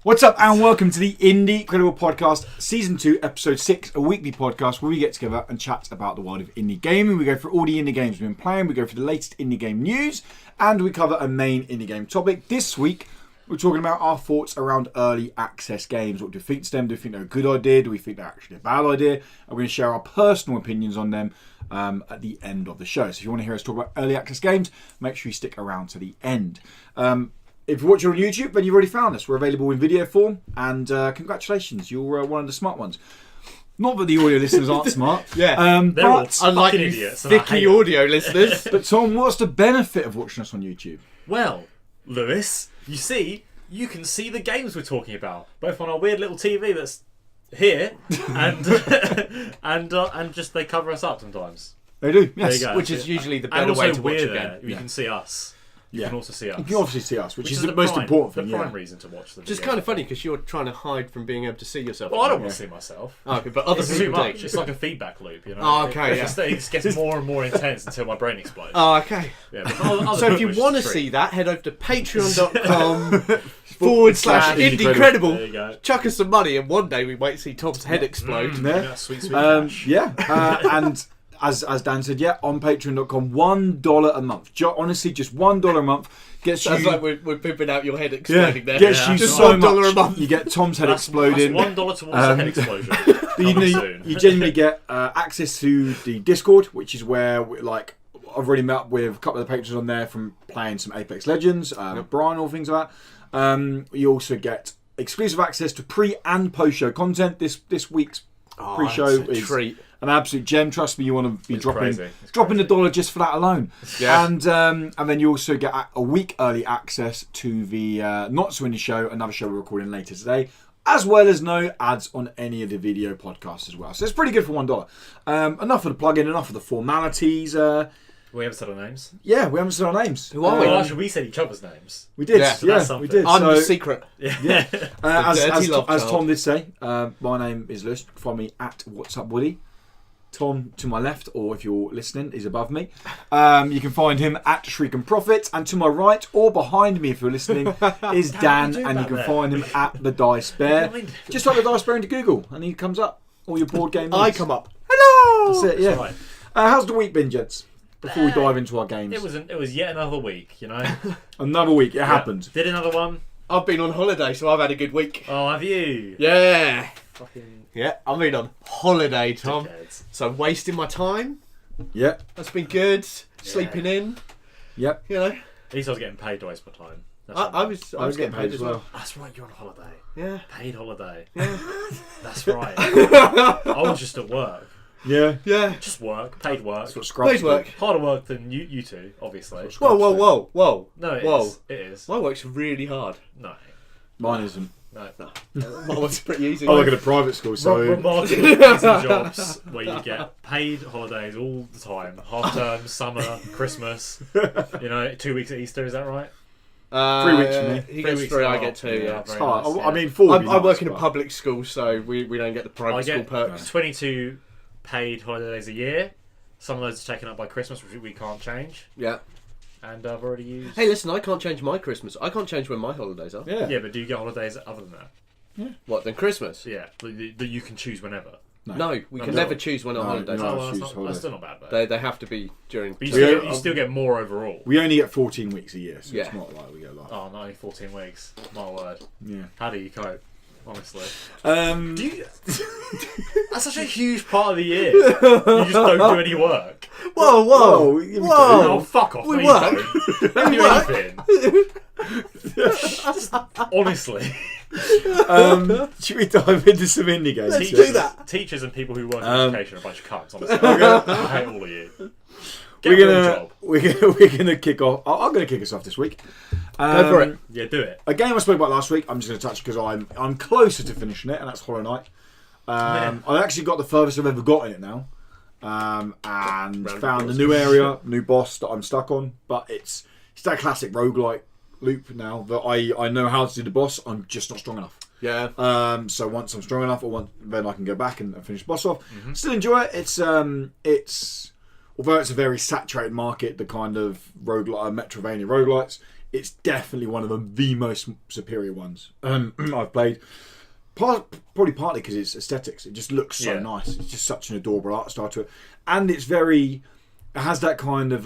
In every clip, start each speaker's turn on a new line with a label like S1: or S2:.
S1: What's up and welcome to the Indie Credible Podcast, Season 2, Episode 6, a weekly podcast where we get together and chat about the world of indie gaming. We go through all the indie games we've been playing, we go through the latest indie game news, and we cover a main indie game topic. This week, we're talking about our thoughts around early access games. What do we think to them? Do we think they're a good idea? Do we think they're actually a bad idea? And we're going to share our personal opinions on them at the end of the show. So if you want to hear us talk about early access games, make sure you stick around to the end. If you're watching on YouTube, then you've already found us. We're available in video form, and congratulations, you're one of the smart ones. Not that the audio listeners aren't smart.
S2: Yeah,
S3: they're all
S2: but unlike you
S3: idiots,
S2: thicky audio listeners.
S1: But Tom, what's the benefit of watching us on YouTube?
S3: Well, Lewis, you see, you can see the games we're talking about, both on our weird little TV that's here, and and just they cover us up sometimes.
S1: They do, yes.
S3: There you go.
S2: Which is usually the
S3: And
S2: better way
S3: also
S2: to watch
S3: we're
S2: a
S3: there.
S2: game.
S3: You can see us. You can also see us.
S1: You can obviously see us, which is the
S3: the
S1: most
S3: prime,
S1: important thing.
S3: The prime reason to watch the
S2: Which is
S3: video.
S2: kind of funny because you're trying to hide from being able to see yourself.
S3: Well, I don't want to see myself.
S2: Oh, okay, but other
S3: It's too
S2: people
S3: much.
S2: do.
S3: It's like a feedback loop, you know.
S2: Oh, okay,
S3: It just gets more and more intense until my brain explodes.
S2: Oh, okay.
S3: Yeah, but other
S2: So if you
S3: people,
S2: want to
S3: it's a treat.
S2: see that, head over to patreon.com/IndieCredible.
S3: There you go.
S2: Chuck us some money, and one day we might see Tom's head explode.
S3: Yeah, sweet cash.
S1: And as Dan said, on patreon.com, $1 a month. Honestly, just $1 a month gets
S2: Sounds
S1: you.
S2: like we're pimping out your head exploding there.
S1: Gets you
S2: Just
S1: so
S2: $1
S1: much.
S2: a month.
S1: You get Tom's head
S3: That's
S1: exploding.
S3: $1 towards the head explosion.
S1: But
S3: Coming soon.
S1: you genuinely get access to the Discord, which is where I've already met up with a couple of the patrons on there from playing some Apex Legends, Brian, all things like that. You also get exclusive access to pre and post show content. This week's pre-show
S2: that's a
S1: is
S2: treat.
S1: an absolute gem. Trust me, you want to be dropping
S3: crazy. It's
S1: the dollar just for that alone.
S2: Yeah.
S1: And then you also get a week early access to the Not So Indie show, another show we're recording later today, as well as no ads on any of the video podcasts as well. So it's pretty good for $1. Enough of the plug-in, enough of the formalities.
S3: We haven't said our names.
S1: Yeah, we haven't said our names.
S2: Who are we?
S3: Well, actually, we said each other's names.
S1: We did.
S2: Yeah,
S1: Yeah,
S3: so that's
S1: we
S3: something.
S1: did.
S2: I'm the
S1: So,
S2: secret.
S3: Yeah.
S1: as
S2: love
S1: Tom
S2: child.
S1: did say, my name is Lewis. Follow me at What's Up Woody. Tom to my left, or if you're listening, is above me. You can find him at Shriek and Profit, and to my right or behind me, if you're listening, is Dan,
S3: doing
S1: and you
S3: that
S1: can
S3: there?
S1: find him at the Dice Bear. Just type the Dice Bear into Google, and he comes up. All your board game needs.
S2: I come up. Hello.
S1: That's it. Yeah.
S3: That's right.
S1: How's the week been, gents? Before we dive into our games,
S3: It was yet another week, you know.
S1: another week. It happened.
S3: Did another one.
S2: I've been on holiday, so I've had a good week.
S3: Oh, have you?
S2: Yeah.
S3: Fucking
S2: Yeah, I've been on holiday, Tom.
S3: dickheads.
S2: So I'm wasting my time.
S1: Yeah.
S2: That's been good. Sleeping in,
S1: Yep.
S2: you know.
S3: At least I was getting paid to waste my time. That's
S2: I
S3: not
S2: was
S1: I was getting paid as well.
S3: That's right, you're on holiday.
S2: Yeah.
S3: Paid holiday.
S2: Yeah.
S3: That's right. I was just at work.
S1: Yeah.
S2: Yeah.
S3: Just work. Paid work.
S1: That's what Scrubs
S2: Paid work.
S3: Harder work than you two, obviously.
S2: Whoa.
S3: No, it
S2: Whoa.
S3: is. It is.
S2: My work's really hard.
S3: No.
S1: Mine isn't.
S3: No.
S2: My work's pretty easy.
S1: I work at a private school, so
S3: Remarkably easy jobs where you get paid holidays all the time. Half term, summer, Christmas. 2 weeks at Easter, is that right?
S1: 3 weeks for me.
S2: He
S3: 3
S2: gets
S3: weeks
S2: 3,
S3: as
S2: I
S3: well.
S2: get 2, yeah.
S3: Very
S1: hard.
S3: nice,
S1: I
S3: yeah.
S1: mean, 4 would be
S2: I work
S1: nice,
S2: in a
S1: but-
S2: public school, so we don't get the private
S3: I
S2: school
S3: get
S2: perks.
S3: 22 paid holidays a year. Some of those are taken up by Christmas, which we can't change.
S2: Yeah.
S3: And I've already used...
S2: Hey, listen, I can't change my Christmas. I can't change when my holidays are.
S1: Yeah.
S3: Yeah, but do you get holidays other than that?
S2: What, than Christmas?
S3: Yeah, that you can choose whenever.
S2: No, we can
S3: No.
S2: never choose when our
S1: No,
S2: holidays
S1: no.
S2: are.
S3: Oh, well,
S1: choose
S3: that's
S1: holidays.
S3: still not bad, though.
S2: They have to be during...
S3: But
S1: We-
S3: you still get more overall.
S1: We only get 14 weeks a year, so
S2: Yeah.
S1: it's not like we get a lot.
S3: Oh, not only 14 weeks. My word.
S1: Yeah.
S3: How do you cope? Honestly.
S1: Um,
S3: Do you... That's such a huge part of the year. You just don't do any work.
S2: Whoa!
S3: Oh, fuck off.
S2: We
S3: no, you
S2: work.
S3: don't. Don't do anything. Honestly.
S1: should we dive into some indie games?
S2: Let's
S3: Teachers,
S2: do that.
S3: Teachers and people who work in education are a bunch of cunts, honestly. I hate all of you. Get a real job.
S1: We're gonna kick off. I'm gonna kick us off this week.
S2: Go for it.
S3: Yeah, do it.
S1: A game I spoke about last week. I'm just gonna touch because I'm closer to finishing it, and that's Hollow Knight. I actually got the furthest I've ever got in it now, and found a new area, new boss that I'm stuck on. But it's that classic roguelike loop now that I know how to do the boss. I'm just not strong enough.
S2: Yeah.
S1: So once I'm strong enough, then I can go back and finish the boss off. Still enjoy it. It's although it's a very saturated market, the kind of roguelike, Metrovania roguelites, it's definitely one of the most superior ones I've played. Probably partly because it's aesthetics. It just looks so nice. It's just such an adorable art style to it, and it's very. It has that kind of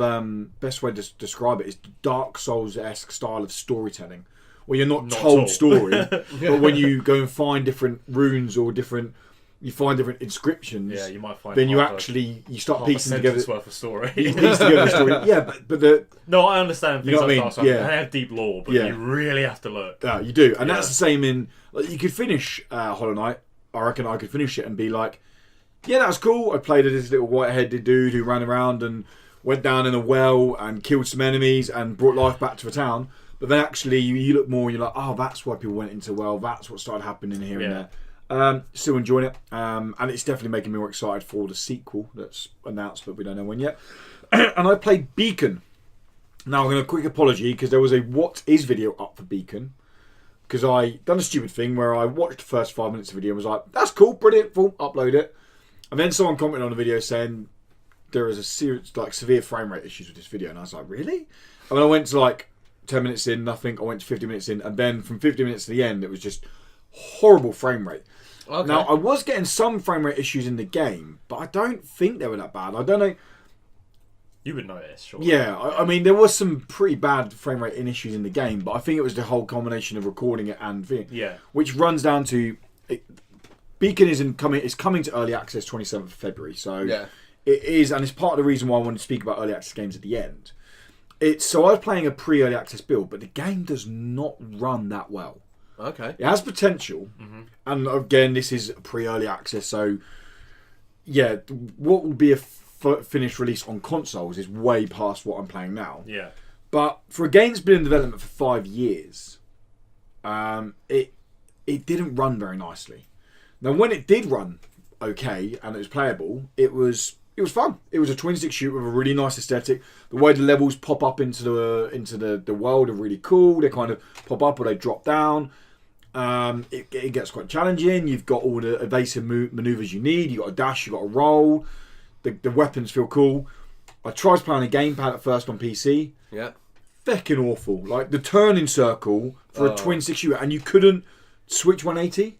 S1: best way to describe it is Dark Souls-esque style of storytelling, where you're not told story, but when you go and find different runes or you find different inscriptions.
S3: Yeah, you might find.
S1: Then you start piecing together.
S3: Worth of story.
S1: You piece together a story. Yeah, but
S3: no, I understand things like Dark Souls.
S1: Yeah.
S3: They have deep lore, but you really have to look.
S1: Yeah, you do, and that's the same in. Like, you could finish Hollow Knight. I reckon I could finish it and be like, yeah, that was cool. I played this little white-headed dude who ran around and went down in a well and killed some enemies and brought life back to the town. But then actually, you look more and you're like, oh, that's why people went into the well. That's what started happening here and there. Still enjoying it. And it's definitely making me more excited for the sequel that's announced, but we don't know when yet. And I played Beacon. Now, I'm going to quick apology because there was a What Is video up for Beacon. Because I done a stupid thing where I watched the first 5 minutes of the video and was like, that's cool, brilliant, full, upload it. And then someone commented on the video saying there is a severe frame rate issues with this video. And I was like, really? And then I went to like 10 minutes in, nothing. I went to 50 minutes in. And then from 50 minutes to the end, it was just horrible frame rate. Okay. Now, I was getting some frame rate issues in the game, but I don't think they were that bad. I don't know.
S3: You would notice, sure.
S1: Yeah, I mean, there was some pretty bad frame rate issues in the game, but I think it was the whole combination of recording it and thing.
S3: Yeah.
S1: Which runs down to... Beacon is coming to early access 27th of February, so it is, and it's part of the reason why I wanted to speak about early access games at the end. So I was playing a pre-early access build, but the game does not run that well.
S2: Okay.
S1: It has potential, and again, this is pre-early access, so yeah, what will be a finished release on consoles is way past what I'm playing now.
S3: Yeah.
S1: But for a game that's been in development for 5 years, it didn't run very nicely. Now, when it did run okay and it was playable, it was fun. It was a twin-stick shoot with a really nice aesthetic. The way the levels pop up into the world are really cool. They kind of pop up or they drop down. It gets quite challenging. You've got all the evasive maneuvers you need. You've got a dash, you've got a roll. The weapons feel cool. I tried playing a gamepad at first on PC.
S2: Yeah.
S1: Feckin' awful. Like the turning circle for a twin-stick shooter, and you couldn't switch 180.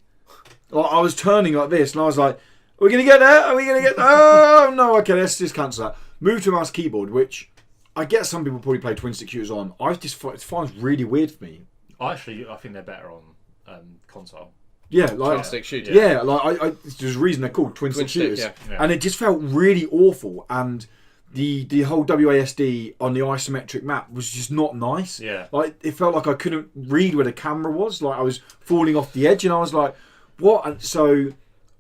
S1: Like, I was turning like this, and I was like, "Are we going to get there? Are we going to get there? Oh, no, okay, let's just cancel that." Move to a mouse keyboard, which I guess some people probably play twin-stick shooters on. I just find it really weird for me.
S3: Actually, I think they're better on console.
S1: Yeah, like
S2: twin-stick shooter.
S1: Yeah, like there's a reason they're called twin-stick shooters.
S2: Yeah.
S1: And it just felt really awful, and the whole WASD on the isometric map was just not nice.
S3: Yeah.
S1: Like, it felt like I couldn't read where the camera was. Like, I was falling off the edge, and I was like, what? And so,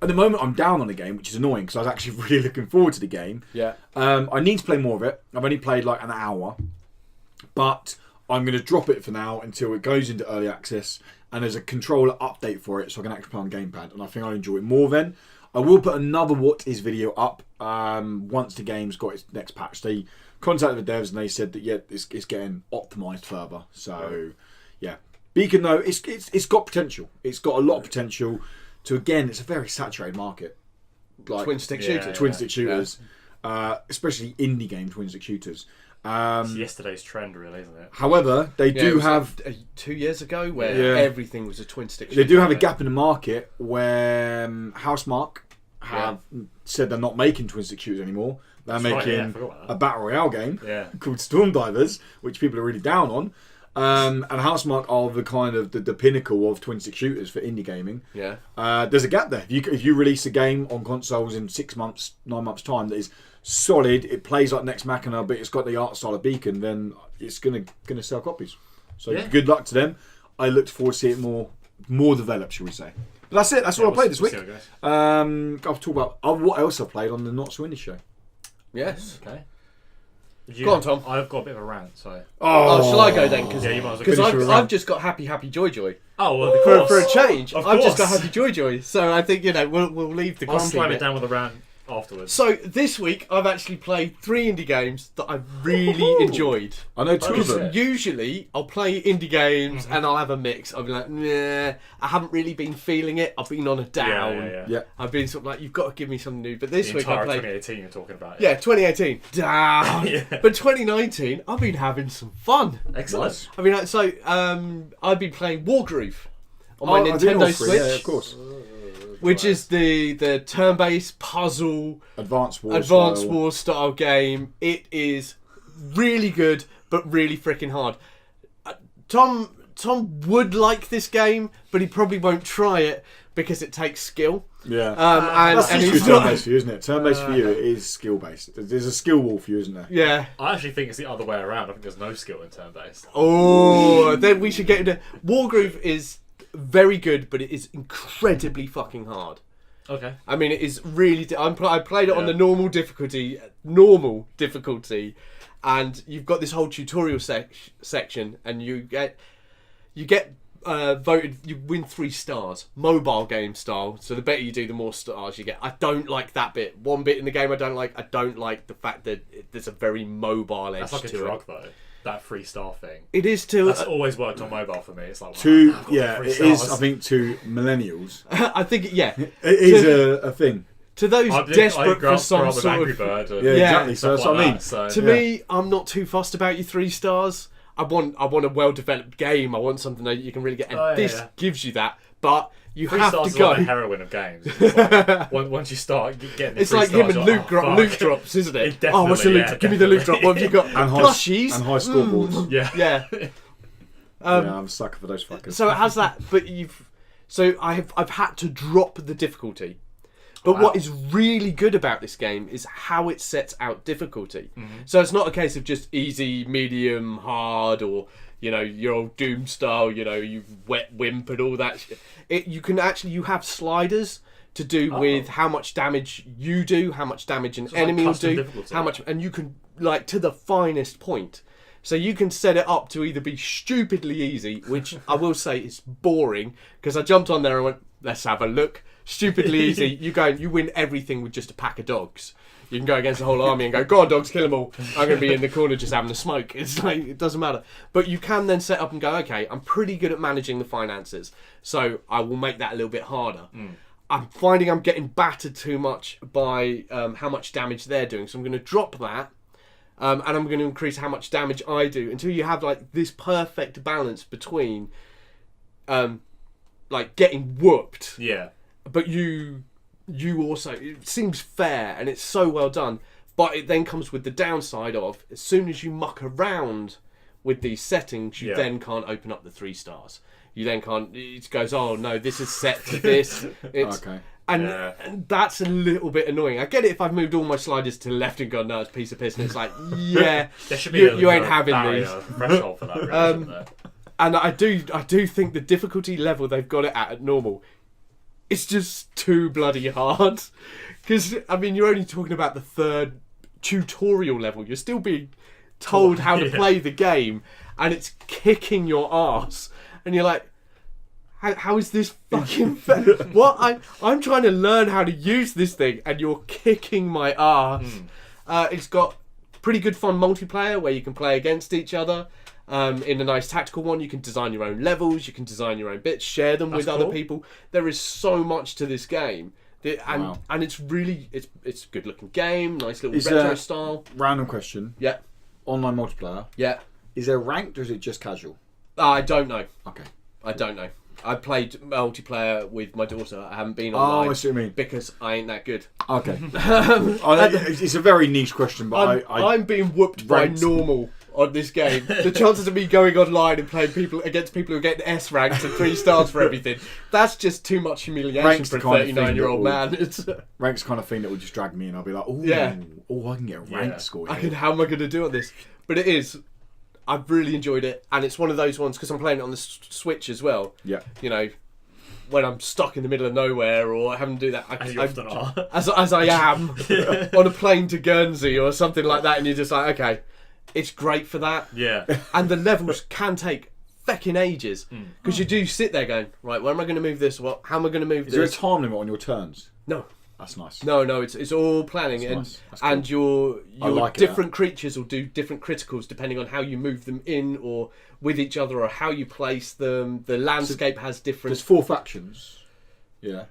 S1: at the moment, I'm down on the game, which is annoying, because I was actually really looking forward to the game.
S2: Yeah.
S1: I need to play more of it. I've only played like an hour. But I'm going to drop it for now until it goes into early access, and there's a controller update for it, so I can actually play on gamepad, and I think I'll enjoy it more then. I will put another What Is video up once the game's got its next patch. They contacted the devs and they said that it's getting optimised further. So yeah, Beacon though, it's got potential. It's got a lot of potential. To again, it's a very saturated market. Like
S2: twin-stick shooters.
S1: Twin-stick shooters, especially indie game twin-stick shooters.
S3: It's yesterday's trend, really, isn't it?
S1: However, they do have
S2: 2 years ago where everything was a twin-stick shooter.
S1: They do have a gap in the market where Housemarque have said they're not making twin-stick shooters anymore. They're making a battle royale game called Storm Divers, which people are really down on. And Housemarque are the kind of the pinnacle of twin-stick shooters for indie gaming. Yeah. There's a gap there. If you release a game on consoles in 6 months, 9 months time that is solid, it plays like Next Machina, but it's got the art style of Beacon, then it's gonna sell copies. So good luck to them. I look forward to see it more developed, shall we say. But that's it. That's all I played this week. I've talked about what else I've played on the Not So Indie show.
S2: Yes.
S3: Okay.
S2: Go on, Tom.
S3: I've got a bit of a rant, so...
S2: shall I go then?
S3: Because
S2: I've just got Happy Joy Joy.
S3: Oh, well, of course.
S2: For a change,
S3: I've
S2: just got Happy Joy Joy. So I think, we'll leave the
S3: I'll slam it down with a rant afterwards.
S2: So this week I've actually played 3 indie games that I've really enjoyed.
S1: I know 2 of them.
S2: Usually I'll play indie games and I'll have a mix. I'll be like, nah, I haven't really been feeling it. I've been on a down.
S1: Yeah.
S2: I've been sort of like, you've got to give me something new. But this
S3: The
S2: week I
S3: entire
S2: played
S3: 2018 you're talking about.
S2: Yeah, 2018 down.
S3: Yeah.
S2: But 2019 I've been having some fun.
S3: Excellent.
S2: I mean, I've been playing Wargroove on my
S1: I did
S2: Nintendo
S1: all 3,
S2: Switch.
S1: Yeah, of course.
S2: Which is the turn-based puzzle
S1: Advanced
S2: War style game. It is really good, but really freaking hard. Tom would like this game, but he probably won't try it because it takes skill.
S1: Yeah.
S2: And
S1: That's
S2: he's
S1: turn-based for you, isn't it? Turn-based for you, it is skill-based. There's a skill wall for you, isn't there?
S2: Yeah.
S3: I actually think it's the other way around. I think there's no skill in turn-based.
S2: Oh, then we should get into... Wargroove is very good, but it is incredibly fucking hard.
S3: Okay.
S2: I mean, it is really... I played it on the normal difficulty, and you've got this whole tutorial section, and you get voted. You win 3 stars, mobile game style. So the better you do, the more stars you get. I don't like that bit. One bit in the game I don't like. I don't like the fact that there's a very mobile edge
S3: That's like a
S2: to
S3: drug
S2: it.
S3: though. That 3-star thing.
S2: It is too.
S3: That's always worked on mobile for me. It's like
S1: It is.
S3: stars.
S1: I think to millennials,
S2: I think
S1: it is a thing.
S2: to those
S3: I
S2: desperate
S3: grew
S2: for
S3: up
S2: some
S3: with
S2: sort
S3: Angry
S2: of.
S3: Bird. And
S1: Yeah,
S2: Yeah.
S1: exactly. So
S3: stuff
S1: that's what I
S3: like
S1: mean.
S3: that, so.
S2: To me, I'm not too fussed about your 3 stars. I want a well-developed game. I want something that you can really get, and this gives you that. But you
S3: 3
S2: have
S3: stars
S2: to
S3: is
S2: go.
S3: like the heroin of games. It's like, once you start getting the
S2: It's
S3: 3
S2: like
S3: stars,
S2: him and
S3: you're
S2: loot,
S3: like, oh,
S2: loot
S3: fuck.
S2: drops, isn't it?
S3: It
S2: Oh, what's the
S3: definitely,
S2: loot?
S3: yeah,
S2: Give me the loot drop. What have you got?
S1: And high
S2: Plushies.
S1: and high scoreboards.
S3: Yeah.
S2: Yeah.
S1: Yeah, I'm a sucker for those fuckers.
S2: So it has that, but I've had to drop the difficulty. But what is really good about this game is how it sets out difficulty. So it's not a case of just easy, medium, hard, or your old Doom style. You wet wimp and all that shit. You have sliders to do with how much damage you do, how much damage an enemy will
S3: custom
S2: do,
S3: difficulty.
S2: how much, and you can to the finest point. So you can set it up to either be stupidly easy, which I will say is boring, because I jumped on there and went, let's have a look. Stupidly easy. You go and you win everything with just a pack of dogs. You can go against the whole army and go on dogs, kill them all. I'm going to be in the corner just having a smoke. It's like, it doesn't matter. But you can then set up and go, okay, I'm pretty good at managing the finances, so I will make that a little bit harder. I'm finding I'm getting battered too much by how much damage they're doing, so I'm going to drop that. And I'm going to increase how much damage I do until you have like this perfect balance between like getting whooped,
S3: Yeah.
S2: but you also, it seems fair and it's so well done. But it then comes with the downside of, as soon as you muck around with these settings, you then can't open up the 3 stars. You then can't. It goes, oh no, this is set to this. It's,
S1: Okay.
S2: And that's a little bit annoying. I get it if I've moved all my sliders to the left and gone, no, it's a piece of piss. And it's like, yeah,
S3: There should be
S2: you ain't having
S3: barrier,
S2: these.
S3: threshold for that. Really, shouldn't there?
S2: And I do think the difficulty level they've got it at normal, it's just too bloody hard. Because, I mean, you're only talking about the 3rd tutorial level. You're still being told how to play the game, and it's kicking your arse. And you're like, how is this fucking fair? What? I'm trying to learn how to use this thing, and you're kicking my arse. It's got pretty good fun multiplayer where you can play against each other. In a nice tactical one, you can design your own levels, you can design your own bits, share them with other people. There is so much to this game, and it's really it's a good looking game, nice little retro style.
S1: Random question.
S2: Yeah,
S1: Online multiplayer.
S2: yeah.
S1: Is there ranked or is it just casual?
S2: I don't know.
S1: Okay.
S2: I don't know. I played multiplayer with my daughter. I haven't been online
S1: I see what you mean.
S2: because I ain't that good.
S1: Okay. It's a very niche question, but
S2: I'm being whooped by
S1: ranked.
S2: normal on this game. The chances of me going online and playing people against people who are getting S ranked and 3 stars for everything, that's just too much humiliation
S1: Rank's
S2: for a
S1: the kind of thing
S2: 39-year-old
S1: that
S2: man. It's,
S1: rank's the kind of thing that would just drag me in. I'll be like, oh,
S2: Yeah.
S1: I can get a rank score.
S2: how am I going to do on this? But it is. I've really enjoyed it, and it's one of those ones because I'm playing it on the Switch as well.
S1: Yeah.
S2: When I'm stuck in the middle of nowhere or having to do that,
S3: As you often are.
S2: as I am on a plane to Guernsey or something like that, and you're just like, okay, it's great for that.
S3: Yeah.
S2: And the levels can take fecking ages because you do sit there going, right, where am I going to move this? How am I going to move
S1: Is there a
S2: this?
S1: time limit on your turns?
S2: No.
S1: That's nice.
S2: No, it's all planning,
S1: That's
S2: and
S1: nice. That's cool.
S2: and your
S1: like it,
S2: different creatures will do different criticals depending on how you move them in or with each other or how you place them. The landscape has different.
S1: There's 4 factions. Yeah.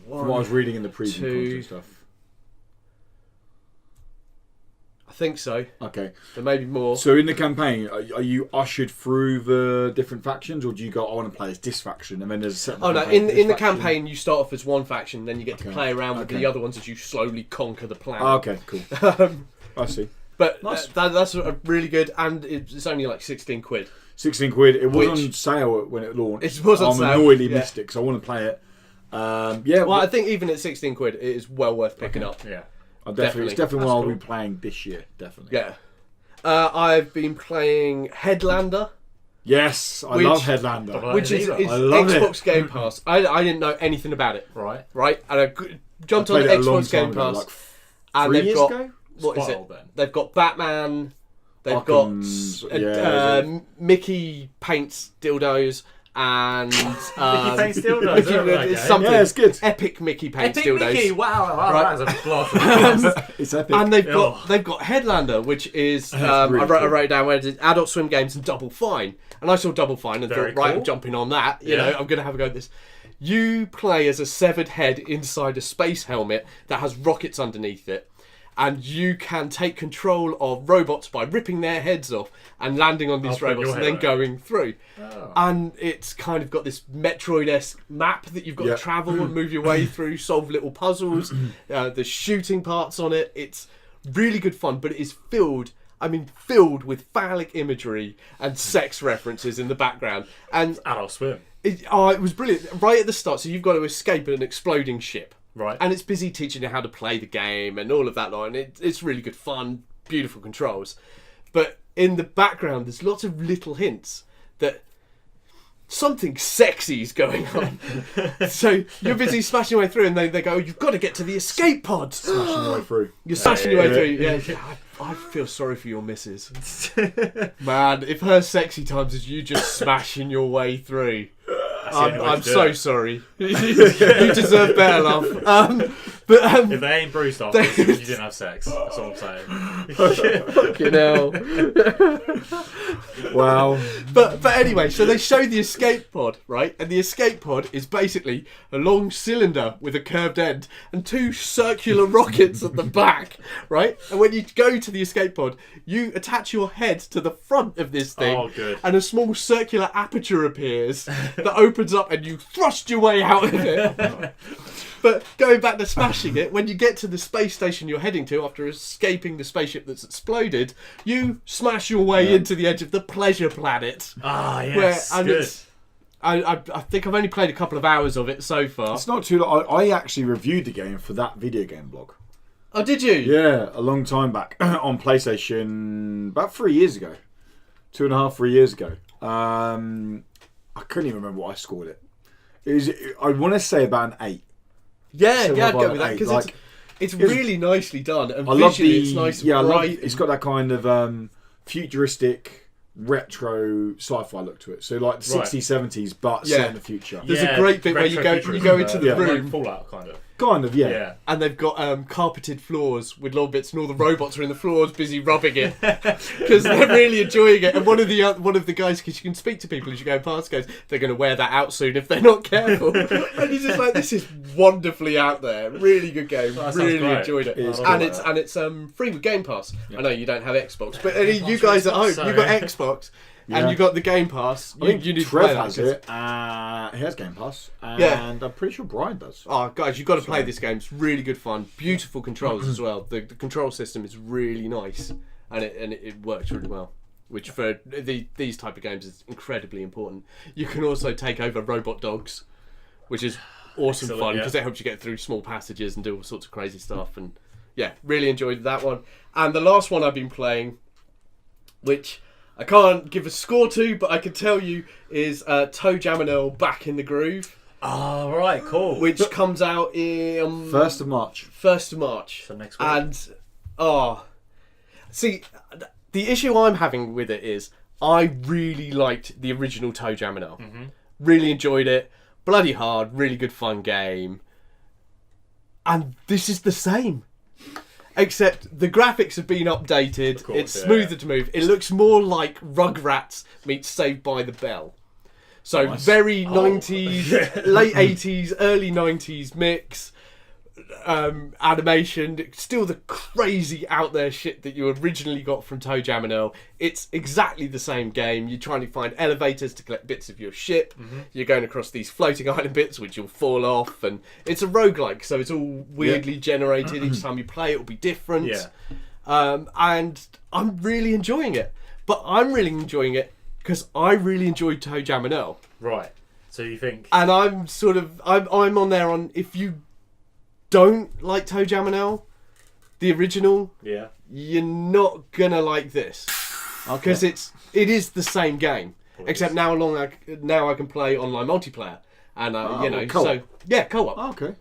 S2: One,
S1: From what I was reading in the preview
S2: 2.
S1: content stuff.
S2: I think so.
S1: Okay.
S2: There may be more.
S1: So in the campaign, are you ushered through the different factions, or do you go, I want to play as this faction, and then there's a set?
S2: Oh no! In the campaign, you start off as one faction, then you get to
S1: Okay.
S2: play around with
S1: Okay.
S2: the other ones as you slowly conquer the planet.
S1: Oh, okay, cool. I see.
S2: But
S1: Nice.
S2: that's a really good, and it's only like 16 quid.
S1: 16 quid. It was
S2: Which-
S1: on sale when it launched.
S2: It was on
S1: I'm
S2: sale,
S1: annoyedly
S2: yeah.
S1: missed it because I want to play it.
S2: Well, I think even at 16 quid, it is well worth picking up.
S3: Yeah.
S1: It's
S2: definitely.
S1: definitely
S3: That's
S1: one I'll
S3: cool.
S1: be playing this year. Definitely.
S2: Yeah. I've been playing Headlander,
S1: Yes, I
S2: Which-
S1: love Headlander.
S3: Right.
S2: which is
S3: I
S1: love it.
S2: Xbox Game Pass. I didn't know anything about it,
S3: Right.
S2: right? And I jumped
S1: I
S2: on
S1: played it a long
S2: Xbox Game
S1: time ago,
S2: Pass,
S1: like
S2: and
S1: 3
S2: they've
S1: years
S2: got
S1: ago.
S2: what is it?
S3: Spoiled then.
S2: They've got Batman. They've
S1: Arkham's-
S2: got
S1: yeah.
S2: Mickey paints dildos and
S3: Mickey paints dildos,
S2: Mickey-
S3: okay.
S2: it's something
S1: Yeah, it's good.
S2: epic Mickey paints
S3: Epic
S2: dildos.
S3: Mickey! Wow,
S2: Right.
S3: that is a blast.
S1: It's epic.
S2: And they've
S3: Ugh.
S2: got Headlander, which is
S1: That's
S2: I
S1: really
S2: wrote
S1: cool.
S2: it down where it is Adult Swim Games and Double Fine, and I saw Double Fine and
S3: Very
S2: thought, right,
S3: cool.
S2: I'm jumping on that. You
S3: Yeah.
S2: know, I'm going to have a go at this. You play as a severed head inside a space helmet that has rockets underneath it, and you can take control of robots by ripping their heads off and landing on these
S3: I'll put
S2: robots
S3: your
S2: and then
S3: head
S2: going through.
S3: Oh.
S2: And it's kind of got this Metroid-esque map that you've got
S1: Yeah.
S2: to travel and move your way through, solve little puzzles. There's shooting parts on it. It's really good fun, but it is filled with phallic imagery and sex references in the background. And
S3: Adult Swim.
S2: it was brilliant. Right at the start, so you've got to escape an exploding ship.
S3: Right.
S2: And it's busy teaching you how to play the game and all of that lot. And it's really good fun, beautiful controls. But in the background, there's lots of little hints that something sexy is going on. So you're busy smashing your way through, and they go, you've got to get to the escape pod.
S1: Smashing your way through.
S2: You're smashing your way
S1: Yeah.
S2: through. Yeah, I feel sorry for your missus. Man, if her sexy times is you just smashing your way through,
S3: the only way
S2: I'm
S3: to do
S2: so
S3: it.
S2: sorry. You deserve better, love.
S3: If they ain't bruised off, you didn't have sex. That's all I'm saying.
S2: Fucking hell.
S1: Wow.
S2: But anyway, so they show the escape pod, right? And the escape pod is basically a long cylinder with a curved end and 2 circular rockets at the back, right? And when you go to the escape pod, you attach your head to the front of this thing,
S3: Oh, good.
S2: and a small circular aperture appears that opens up, and you thrust your way out of it. But going back to smashing it, when you get to the space station you're heading to after escaping the spaceship that's exploded, you smash your way into the edge of the pleasure planet.
S3: Ah, yes.
S2: and
S3: Good.
S2: it's, I think I've only played a couple of hours of it so far.
S1: It's not too long. I actually reviewed the game for that video game blog.
S2: Oh, did you?
S1: Yeah, a long time back on PlayStation, about 3 years ago. 2.5, 3 years ago. I couldn't even remember what I scored it. I want to say about an 8.
S2: Yeah,
S1: So
S2: I'd
S1: what
S2: go
S1: about
S2: with that
S1: eight?
S2: because
S1: Like,
S2: it's really nicely done, and
S1: I love
S2: visually
S1: the.
S2: it's nice
S1: Yeah, I
S2: and
S1: love.
S2: bright.
S1: It's got that kind of futuristic, retro sci-fi look to it. So like the
S3: Right.
S1: 60s, 70s, but
S2: Yeah.
S1: set in the future.
S2: There's a great bit where you go into the room.
S3: Like Fallout, kind of.
S1: Kind of, yeah.
S3: Yeah.
S2: And they've got carpeted floors with little bits, and all the robots are in the floors, busy rubbing it because they're really enjoying it. And one of the guys, because you can speak to people as you go past, goes, "They're going to wear that out soon if they're not careful." And he's just like, "This is wonderfully out there. Really good game.
S3: That sounds
S2: Really
S3: great.
S2: enjoyed it.
S1: It is
S2: And
S1: good.
S2: it's free with Game Pass.
S1: Yeah.
S2: I know you don't have Xbox, but you
S3: sure
S2: guys
S3: it's
S2: at home,
S3: not,
S2: you've got
S3: sorry.
S2: Xbox.
S1: Yeah.
S2: And you got the Game Pass.
S1: I think
S2: you need
S1: Trev
S2: to play that
S1: has
S2: 'cause-
S1: it. He has Game Pass. And
S2: Yeah.
S1: I'm pretty sure Brian does.
S2: Oh, guys, you've got to play
S1: Sorry.
S2: this game. It's really good fun. Beautiful controls as well. The control system is really nice, and it works really well. Which for these type of games is incredibly important. You can also take over robot dogs, which is awesome
S3: Excellent,
S2: fun
S3: yeah.
S2: because it helps you get through small passages and do all sorts of crazy stuff. And yeah, really enjoyed that one. And the last one I've been playing, which I can't give a score to, but I can tell you is Toe Jam and Earl Back in the Groove,
S3: Oh, right, cool.
S2: which comes out in
S1: 1st of March.
S2: 1st of March.
S3: So next week.
S2: And, see, the issue I'm having with it is I really liked the original Toe Jam and Earl. Really enjoyed it. Bloody hard, really good fun game. And this is the same. Except the graphics have been updated.
S3: Of course,
S2: it's smoother to move. It looks more like Rugrats meets Saved by the Bell. So
S1: Nice.
S2: very 90s, late 80s, early 90s mix. Animation, still the crazy out there shit that you originally got from Toe Jam and Earl. It's exactly the same game. You're trying to find elevators to collect bits of your ship. You're going across these floating island bits which you'll fall off, and it's a roguelike, so it's all weirdly generated. Each time you play it will be different. And I'm really enjoying it. But I'm really enjoying it because I really enjoyed Toe Jam and Earl.
S3: Right. So you think...
S2: And I'm sort of... I'm on there on... If you don't like Toe Jam and Earl, the original, you're not gonna like this because it is the same game, except now I can play online multiplayer, and
S1: co-op.
S2: so co-op.
S1: Oh, okay.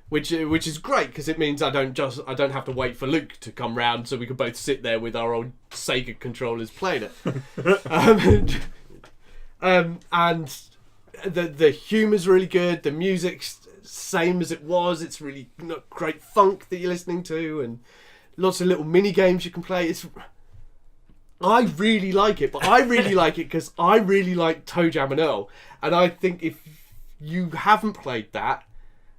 S2: Which is great because it means I don't have to wait for Luke to come round so we can both sit there with our old Sega controllers playing it. And the humour's really good. The music's same as it was. It's really great funk that you're listening to, and lots of little mini games you can play. I really like it, but I really like it because I really like Toe Jam and Earl, and I think if you haven't played that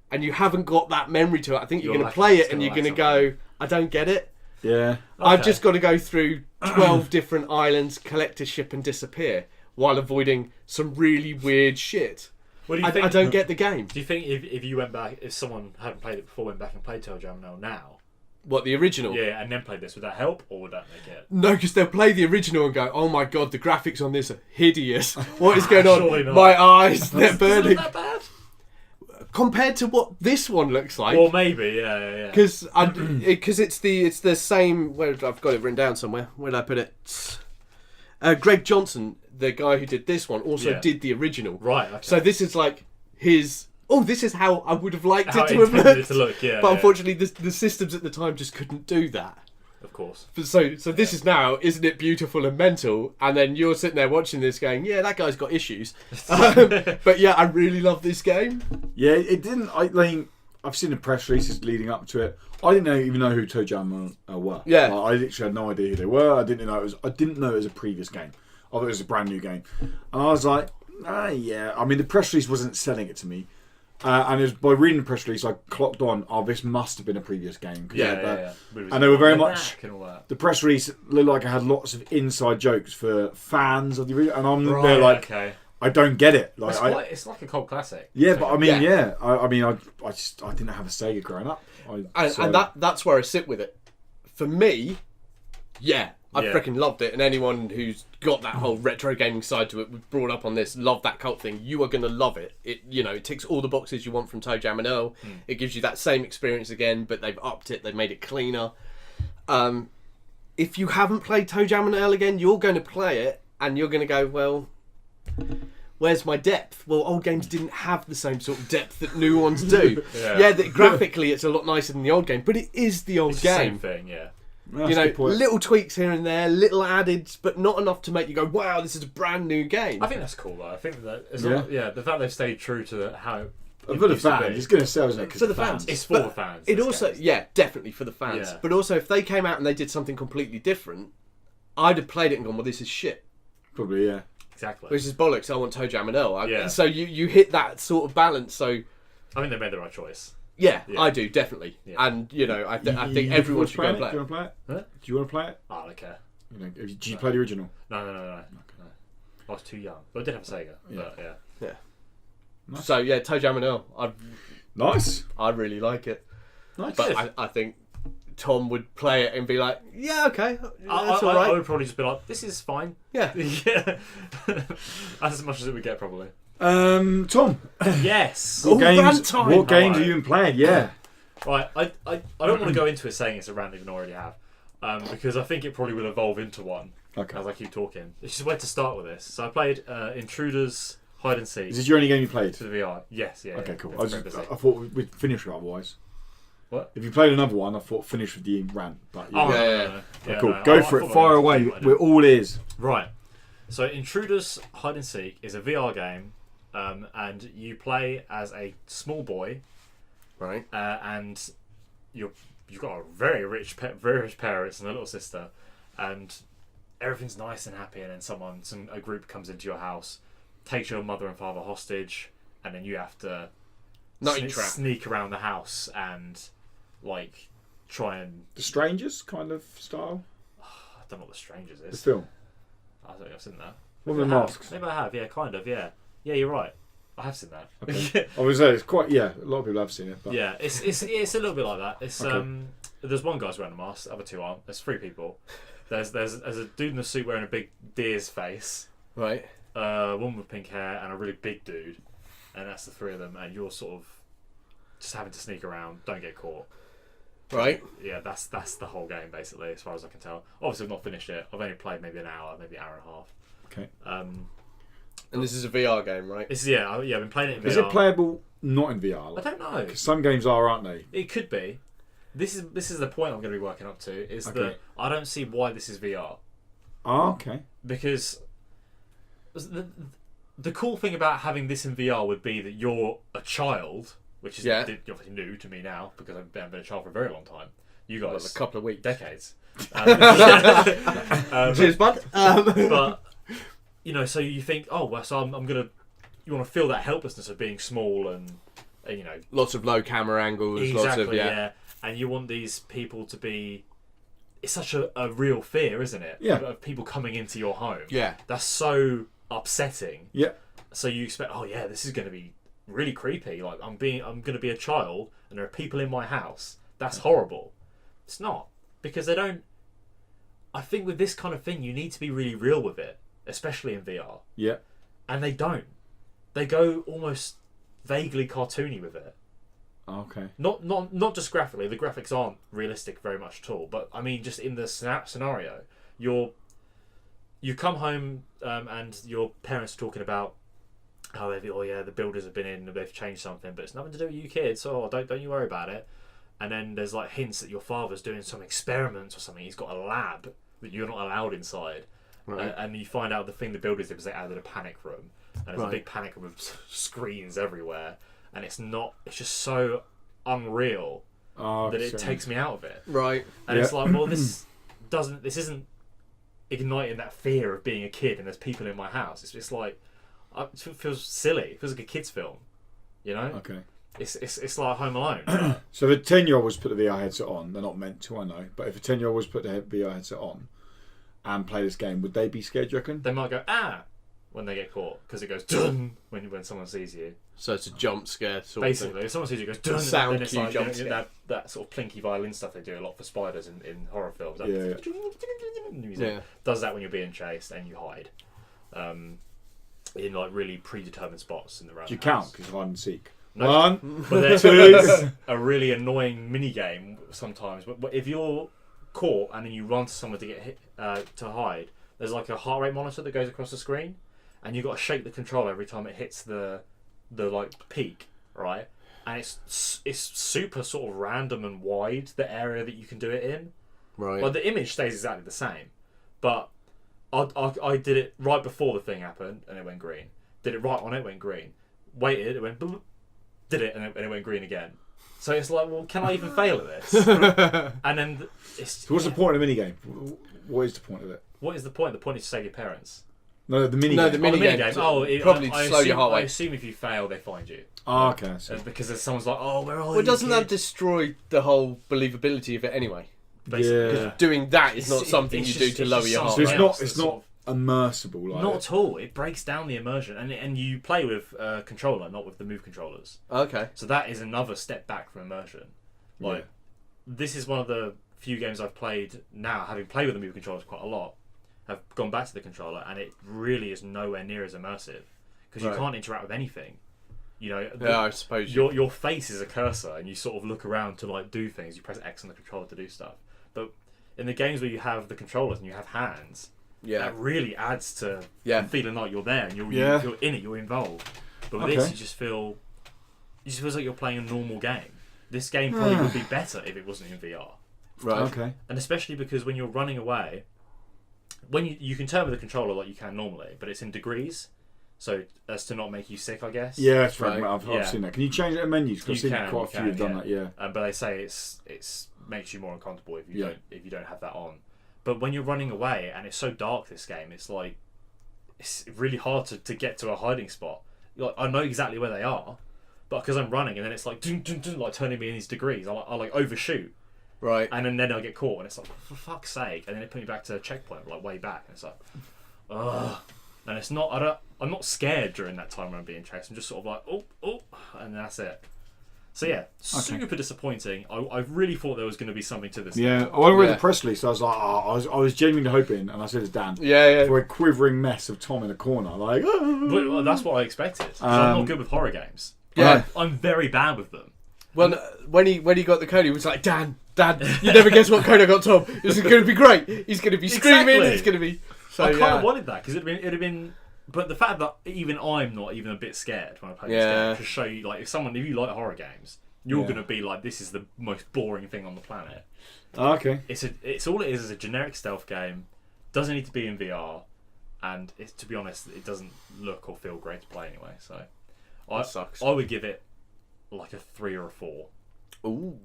S2: and you haven't got that memory to it, I think you're going to play it and you're going to go, I don't get it.
S1: Yeah.
S2: I've just got to go through 12 different islands, collect a ship and disappear while avoiding some really weird shit.
S3: What do you think?
S2: I don't get the game.
S3: Do you think if you went back, if someone hadn't played it before, went back and played Toe Jam now,
S2: What, the original?
S3: yeah, and then played this, would that help or would that make it?
S2: No, because they'll play the original and go, oh my god, the graphics on this are hideous. What is going on?
S3: Surely not.
S2: My eyes, they're burning.
S3: Isn't that bad?
S2: Compared to what this one looks like.
S3: Well, maybe, yeah.
S2: Because it's the same. Where I've got it written down somewhere. Where did I put it? Greg Johnson, the guy who did this one, also did the original.
S3: Right. Okay.
S2: So this is like his. Oh, this is how I would have liked
S3: How
S2: it to have
S3: intended
S2: looked.
S3: it to look, yeah.
S2: But unfortunately, the systems at the time just couldn't do that.
S3: Of course.
S2: So this is now, isn't it beautiful and mental? And then you're sitting there watching this going, yeah, that guy's got issues. But yeah, I really love this game.
S1: Yeah, it didn't. I've seen the press releases leading up to it. I didn't even know who Toe Jam were.
S2: Yeah.
S1: I literally had no idea who they were. I didn't know it was a previous game. I thought it was a brand new game, and I was like, yeah. I mean, the press release wasn't selling it to me. And it was by reading the press release, I clocked on, this must have been a previous game.
S3: Yeah.
S1: And they were very much...
S3: And all that.
S1: The press release looked like it had lots of inside jokes for fans of the original. And I'm there like,
S3: okay.
S1: I don't get it. Like,
S3: It's like a cult classic.
S1: Yeah, but I mean, I didn't have a Sega growing up.
S2: And that's where I sit with it. For me, I freaking loved it, and anyone who's got that whole retro gaming side to it, was brought up on this, love that cult thing, you are going to love it. It ticks all the boxes you want from Toe Jam and Earl. It gives you that same experience again, but they've upped it, they've made it cleaner. If you haven't played Toe Jam and Earl again, you're going to play it, and you're going to go, well, where's my depth? Well, old games didn't have the same sort of depth that new ones do. Graphically it's a lot nicer than the old game, but it is the old
S3: It's
S2: game.
S3: the same thing, yeah.
S2: Little tweaks here and there, little added, but not enough to make you go, wow, this is a brand new game.
S3: I think that's cool though. I think that the fact they've stayed true to how
S1: for the fans, it's going to sell, isn't it?
S2: For the fans.
S3: It's for the fans.
S2: It also, definitely for the fans.
S3: Yeah.
S2: But also, if they came out and they did something completely different, I'd have played it and gone, well, this is shit.
S1: Probably, yeah.
S3: Exactly.
S2: Which is bollocks. I want Toe Jam and Earl.
S3: Yeah.
S2: So you hit that sort of balance. So
S3: I think they made the right choice.
S2: Yeah, I do, definitely.
S3: Yeah.
S2: And, I think everyone should go and play it.
S1: Do you want to play it?
S3: Huh?
S1: Do you want to play it?
S3: Oh, I don't care.
S1: Did you play the original?
S3: No. I was too young. But I did have a Sega. But,
S2: Yeah.
S1: Nice.
S2: So, Toe Jam and Earl.
S1: Nice.
S2: I really like it.
S1: Nice.
S2: But I think Tom would play it and be like, yeah, okay, that's all right.
S3: I would probably just be like, this is fine.
S2: Yeah.
S3: Yeah. That's as much as it would get, probably.
S1: Tom.
S3: Yes.
S1: What games
S3: Alright.
S1: have you been playing? Yeah.
S3: Right, I don't want to go into it saying it's a rant even already have, because I think it probably will evolve into one as I keep talking. It's just where to start with this. So I played Intruders Hide and Seek.
S1: Is this your only game you played?
S3: For the VR. Yes, yeah.
S1: Okay,
S3: yeah.
S1: cool.
S3: It's
S1: I
S3: very busy.
S1: thought we'd finish it otherwise.
S3: What?
S1: If you played another one, I thought finish with the rant. But
S3: No.
S1: Cool.
S3: No,
S1: Go
S3: I
S1: for
S3: thought
S1: it. Fire
S3: we
S1: away.
S3: were
S1: We're all ears.
S3: Right. So Intruders Hide and Seek is a VR game, and you play as a small boy,
S2: Right.
S3: And you've got a very rich parents and a little sister, and everything's nice and happy, and then a group comes into your house, takes your mother and father hostage, and then you have to sneak around the house and like try and
S1: The Strangers kind of style.
S3: I don't know what The Strangers is.
S1: The film.
S3: I don't think I've seen that.
S1: One of the masks.
S3: Maybe I have. Yeah, kind of. Yeah, you're right. I have seen that.
S1: Okay. I was saying it's quite. Yeah, a lot of people have seen it. But...
S3: Yeah, it's a little bit like that. It's
S1: Okay.
S3: There's one guy's wearing a mask. The other two aren't. There's 3 people. There's a dude in a suit wearing a big deer's face.
S2: Right.
S3: A woman with pink hair and a really big dude, and that's the 3 of them. And you're sort of just having to sneak around, don't get caught.
S2: Right.
S3: Yeah, that's the whole game basically, as far as I can tell. Obviously, I've not finished it. I've only played maybe an hour, maybe an hour and a half.
S1: Okay.
S2: And this is a VR game, right?
S3: I've been playing it in VR.
S1: Is it playable not in VR?
S3: I don't know.
S1: 'Cause some games are, aren't they?
S3: It could be. This is the point I'm going to be working up to. Is that I don't see why this is VR.
S1: Oh, okay.
S3: Because the cool thing about having this in VR would be that you're a child, which is obviously new to me now because I've been a child for a very long time. You guys,
S2: well, a couple of weeks,
S3: decades.
S2: Cheers, bud.
S3: But so you think, oh, well, so I'm gonna. You want to feel that helplessness of being small and
S2: lots of low camera angles.
S3: Exactly,
S2: lots of
S3: and you want these people to be. It's such a real fear, isn't it?
S1: Yeah.
S3: Of people coming into your home.
S2: Yeah.
S3: That's so upsetting.
S1: Yeah.
S3: So you expect, oh yeah, this is going to be really creepy. Like I'm going to be a child, and there are people in my house. That's horrible. It's not, because they don't. I think with this kind of thing, you need to be really real with it, especially in VR.
S1: Yeah.
S3: And they don't. They go almost vaguely cartoony with it.
S1: Okay.
S3: Not just graphically. The graphics aren't realistic very much at all. But I mean, just in the scenario, you come home and your parents are talking about how the builders have been in and they've changed something, but it's nothing to do with you kids. Oh, don't you worry about it. And then there's like hints that your father's doing some experiments or something. He's got a lab that you're not allowed inside.
S2: Right.
S3: And you find out the thing the builders did was they added a panic room, and there's a big panic room with screens everywhere, and it's just so unreal that it takes me out of it.
S2: Right.
S3: And it's like, well, this isn't igniting that fear of being a kid and there's people in my house. It's like it feels silly. It feels like a kid's film,
S1: Okay.
S3: It's like Home Alone.
S1: So if a 10-year-old was to put the VR headset on, they're not meant to, I know, but if a 10-year-old was to put the VR headset on and play this game, would they be scared, do you reckon?
S3: They might go when they get caught, because it goes dun when someone sees you.
S2: So it's a jump scare sort
S3: Basically,
S2: of thing.
S3: if someone sees you, it goes dun,
S2: Sound
S3: and then it's
S2: cue
S3: like
S2: jump scare.
S3: that sort of plinky violin stuff they do a lot for spiders in horror films.
S1: Yeah.
S3: Does that when you're being chased and you hide in like really predetermined spots in the round.
S1: Do you count? Because hide and seek.
S3: No.
S1: 1,
S3: But there's
S1: 2.
S3: a really annoying mini game sometimes. But if you're caught and then you run to someone to get hit to hide, there's like a heart rate monitor that goes across the screen, and you've got to shake the controller every time it hits the like peak, right? And it's super sort of random and wide, the area that you can do it in.
S2: Right.
S3: Well, the image stays exactly the same, but I did it right before the thing happened and it went green. Did it right on it went green. Waited, it went boop, did it and it went green again. So it's like, well, can I even fail at this? And then it's.
S1: So what's the point of the minigame? What is the point of it?
S3: What is the point? The point is to save your parents.
S1: No, the minigame.
S2: No, the
S3: Minigame.
S2: Probably to slow your heart
S3: I
S2: rate.
S3: assume if you fail, they find you.
S1: Oh, okay. So.
S3: Because someone's like, oh, where are you?
S2: Well, doesn't that
S3: kid?
S2: destroy the whole believability of it anyway?
S3: Basically,
S1: Yeah.
S2: Doing that is not something
S3: it's
S2: you do
S3: just-
S2: to
S3: it's
S2: lower
S3: just
S2: your heart
S3: something
S2: rate.
S1: So
S3: else
S1: it's
S3: that's
S1: not immersible, like
S3: Not at all. It breaks down the immersion, and you play with a controller, not with the Move controllers.
S2: Okay.
S3: So that is another step back from immersion. Like, this is one of the few games I've played now, having played with the Move controllers quite a lot, have gone back to the controller, and it really is nowhere near as immersive because you can't interact with anything.
S2: I suppose
S3: your face is a cursor, and you sort of look around to like do things. You press X on the controller to do stuff. But in the games where you have the controllers and you have hands, that really adds to feeling like you're there and you're in it, you're involved. But with this, you just feels like you're playing a normal game. This game probably would be better if it wasn't in VR.
S2: Right.
S1: Okay.
S3: And especially because when you're running away, when you can turn with the controller like you can normally, but it's in degrees. so as to not make you sick, I guess.
S1: Yeah, it's
S2: Right.
S1: I've seen that. Can you change it in menus? Because I've seen quite a few have done that. Yeah.
S3: But they say it's makes you more uncomfortable if you
S1: Yeah.
S3: don't have that on. But when you're running away and it's so dark, this game, it's like it's really hard to get to a hiding spot. Like I know exactly where they are, but because I'm running and then it's like dun, dun, dun, like turning me in these degrees, I like overshoot.
S2: Right.
S3: And then I get caught, and it's like, for fuck's sake! And then it put me back to a checkpoint, like way back, and it's like, ugh. And it's not. I'm not scared during that time when I'm being chased. I'm just sort of like, oh, and that's it. So yeah, super disappointing. I really thought there was going to be something to this.
S1: Yeah, when I read the press release, I was like, I was genuinely hoping, and I said it's Dan.
S2: Yeah.
S1: For a quivering mess of Tom in a corner, like.
S3: But that's what I expected. 'Cause I'm not good with horror games.
S2: Yeah.
S3: I'm very bad with them.
S2: Well, when he got the code, he was like, Dan, you never guess what code I got, Tom. This is going to be great. He's going to be screaming.
S3: Exactly.
S2: It's going to be. So,
S3: I kind of wanted that because it'd have been. But the fact that even I'm not even a bit scared when I play this game to show you, like, if you like horror games, you're going to be like, this is the most boring thing on the planet.
S1: Okay.
S3: It's all it is a generic stealth game. Doesn't need to be in VR, and to be honest, it doesn't look or feel great to play anyway. So,
S2: That sucks.
S3: I would give it like a 3 or a 4.
S2: Ooh.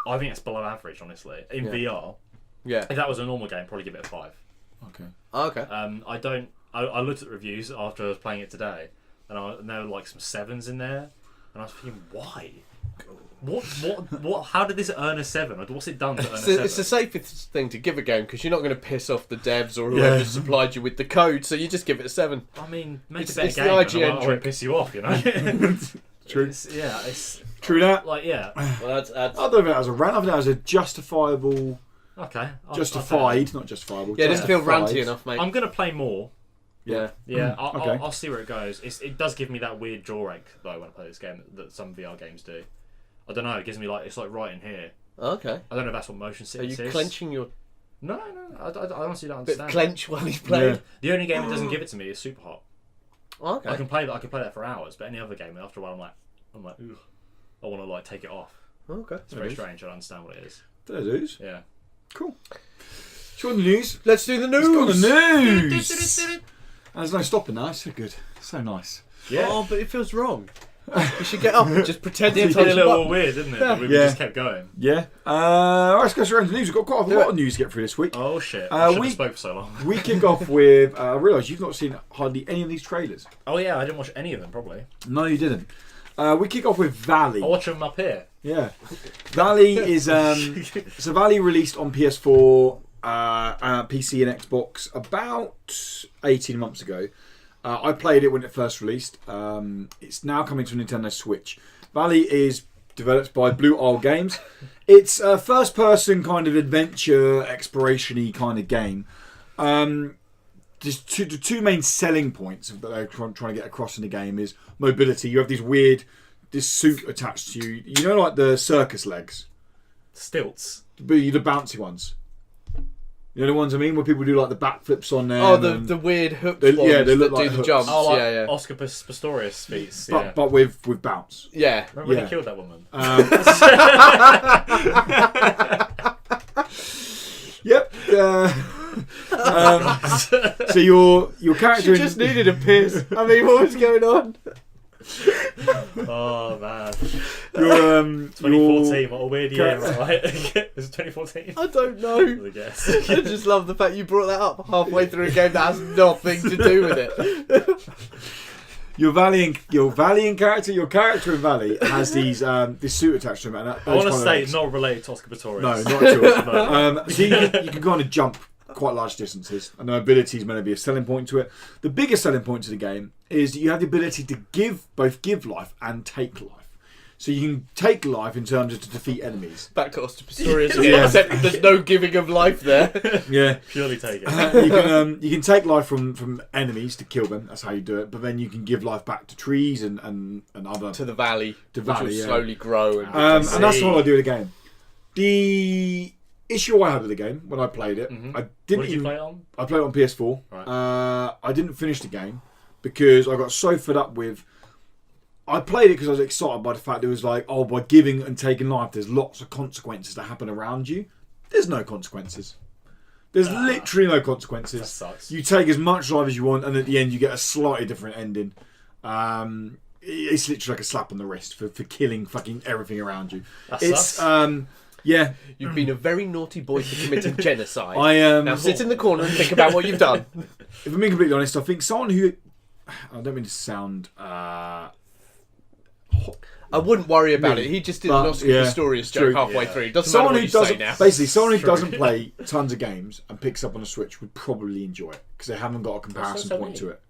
S3: I think it's below average, honestly. In VR,
S2: Yeah.
S3: if that was a normal game, I'd probably give it a 5.
S1: Okay.
S2: Okay.
S3: I looked at the reviews after I was playing it today, and there were like some 7s in there, and I was thinking, why? What? How did this earn a 7? What's it done to earn a 7?
S2: It's the safest thing to give a game because you're not going to piss off the devs or whoever supplied you with the code, so you just give it a 7.
S3: I mean, make
S2: It's
S3: a better
S2: the
S3: game.
S2: IGN
S3: I won't
S2: trick.
S3: piss you off, you know.
S1: True.
S3: It's
S1: True that.
S3: like
S2: Well, that's
S1: I don't think that was a rant. I think that was a justifiable.
S3: okay.
S1: Justified, not justifiable.
S2: yeah, it doesn't feel
S1: justified.
S2: ranty enough, mate.
S3: I'm gonna play more.
S2: Yeah.
S3: Yeah,
S1: okay.
S3: I'll see where it goes. It does give me that weird jaw ache though when I play this game that some VR games do. I don't know. It gives me it's like right in here.
S2: Okay.
S3: I don't know if that's what motion
S2: Are
S3: sickness
S2: you
S3: is.
S2: clenching your
S3: No. I honestly don't
S2: bit
S3: understand.
S2: clench while he's playing?
S3: The only game that doesn't give it to me is Super Hot.
S2: Okay.
S3: I can play that for hours, but any other game after a while I'm like, ugh. I want to take it off.
S2: Okay.
S3: It's very strange. I don't understand what it is.
S1: There it is.
S3: Yeah.
S1: Cool. Should we go on the news?
S2: Let's do the news.
S1: Let's go on the news. There's no stopping now. It's so good. So nice.
S3: Yeah.
S2: Oh, but it feels wrong. You should get up and just pretend
S3: It
S2: to
S3: felt a
S2: touch the
S3: little
S2: button.
S3: weird, didn't it? We just kept going.
S1: Yeah. Let's go straight into the news. We've got quite a lot of news to get through this week.
S3: Oh shit! I shouldn't have spoke for so long.
S1: We kick off with. I realise you've not seen hardly any of these trailers.
S3: Oh yeah, I didn't watch any of them probably.
S1: No, you didn't. We kick off with Valley.
S3: I watch them up here.
S1: Yeah. Valley is so Valley released on PS4, PC and Xbox about 18 months ago. I played it when it first released. It's now coming to Nintendo Switch. Valley is developed by Blue Isle Games. It's a first-person kind of adventure, exploration-y kind of game. There's the two main selling points that they're trying to get across in the game is mobility. You have this suit attached to you. You know, like the circus legs?
S3: Stilts.
S1: The bouncy ones. You know the ones I mean, where people do like the backflips on there.
S2: Oh, the weird hooked ones
S1: they look
S2: that
S1: like
S2: do the
S1: hooks.
S2: jumps.
S3: Oh, like
S2: yeah.
S3: Oscar Pistorius feats.
S1: But with bounce.
S2: Yeah.
S3: Remember when
S1: Yeah.
S3: he killed that woman?
S1: Yep. So your character
S2: She just needed a piss. I mean, what was going on?
S3: Oh man.
S1: your
S3: 2014. What a weird year, right? Is it 2014?
S2: I don't know.
S3: I guess.
S2: I just love the fact you brought that up halfway through a game that has nothing to do with it.
S1: Your Valiant character, your character in Valley has these this suit attached to him. And
S3: I want to say it's not related to Oscar Pistorius.
S1: No, not at all. So you can kind of jump quite large distances, and the ability is meant to be a selling point to it. The biggest selling point to the game is that you have the ability to both give life and take life. So you can take life in terms of to defeat enemies.
S2: Back to Oscar Pistorius again, except there's no giving of life there.
S1: Yeah,
S3: Purely take it.
S1: you can take life from enemies to kill them. That's how you do it. But then you can give life back to trees and other
S2: To the valley,
S1: To
S2: which
S1: valley,
S2: will
S1: yeah.
S2: slowly grow. And
S1: and that's what I do with the game. The issue I had with the game when I played it, I didn't
S3: What did you
S1: even
S3: play it on?
S1: I played it on PS4.
S3: Right.
S1: I didn't finish the game because I got so fed up with. I played it because I was excited by the fact it was like, oh, by giving and taking life, there's lots of consequences that happen around you. There's no consequences. There's literally no consequences.
S3: That sucks.
S1: You take as much life as you want, and at the end, you get a slightly different ending. It's literally like a slap on the wrist for killing fucking everything around you.
S3: That
S1: It's
S3: sucks.
S1: yeah.
S2: You've been a very naughty boy for committing genocide.
S1: I
S2: Now sit in the corner and think about what you've done.
S1: If I'm being completely honest, I think someone who I don't mean to sound
S2: I wouldn't worry about
S1: Really?
S2: it. He just did an
S1: But,
S2: Oscar
S1: yeah,
S2: Pistorius
S1: true.
S2: joke halfway
S3: Yeah.
S2: through. Doesn't
S1: someone
S2: matter
S1: who
S2: what you say
S1: doesn't
S2: now.
S1: basically someone who doesn't play tons of games and picks up on a Switch would probably enjoy it because they haven't got a comparison
S3: so
S1: point
S3: me.
S1: to it.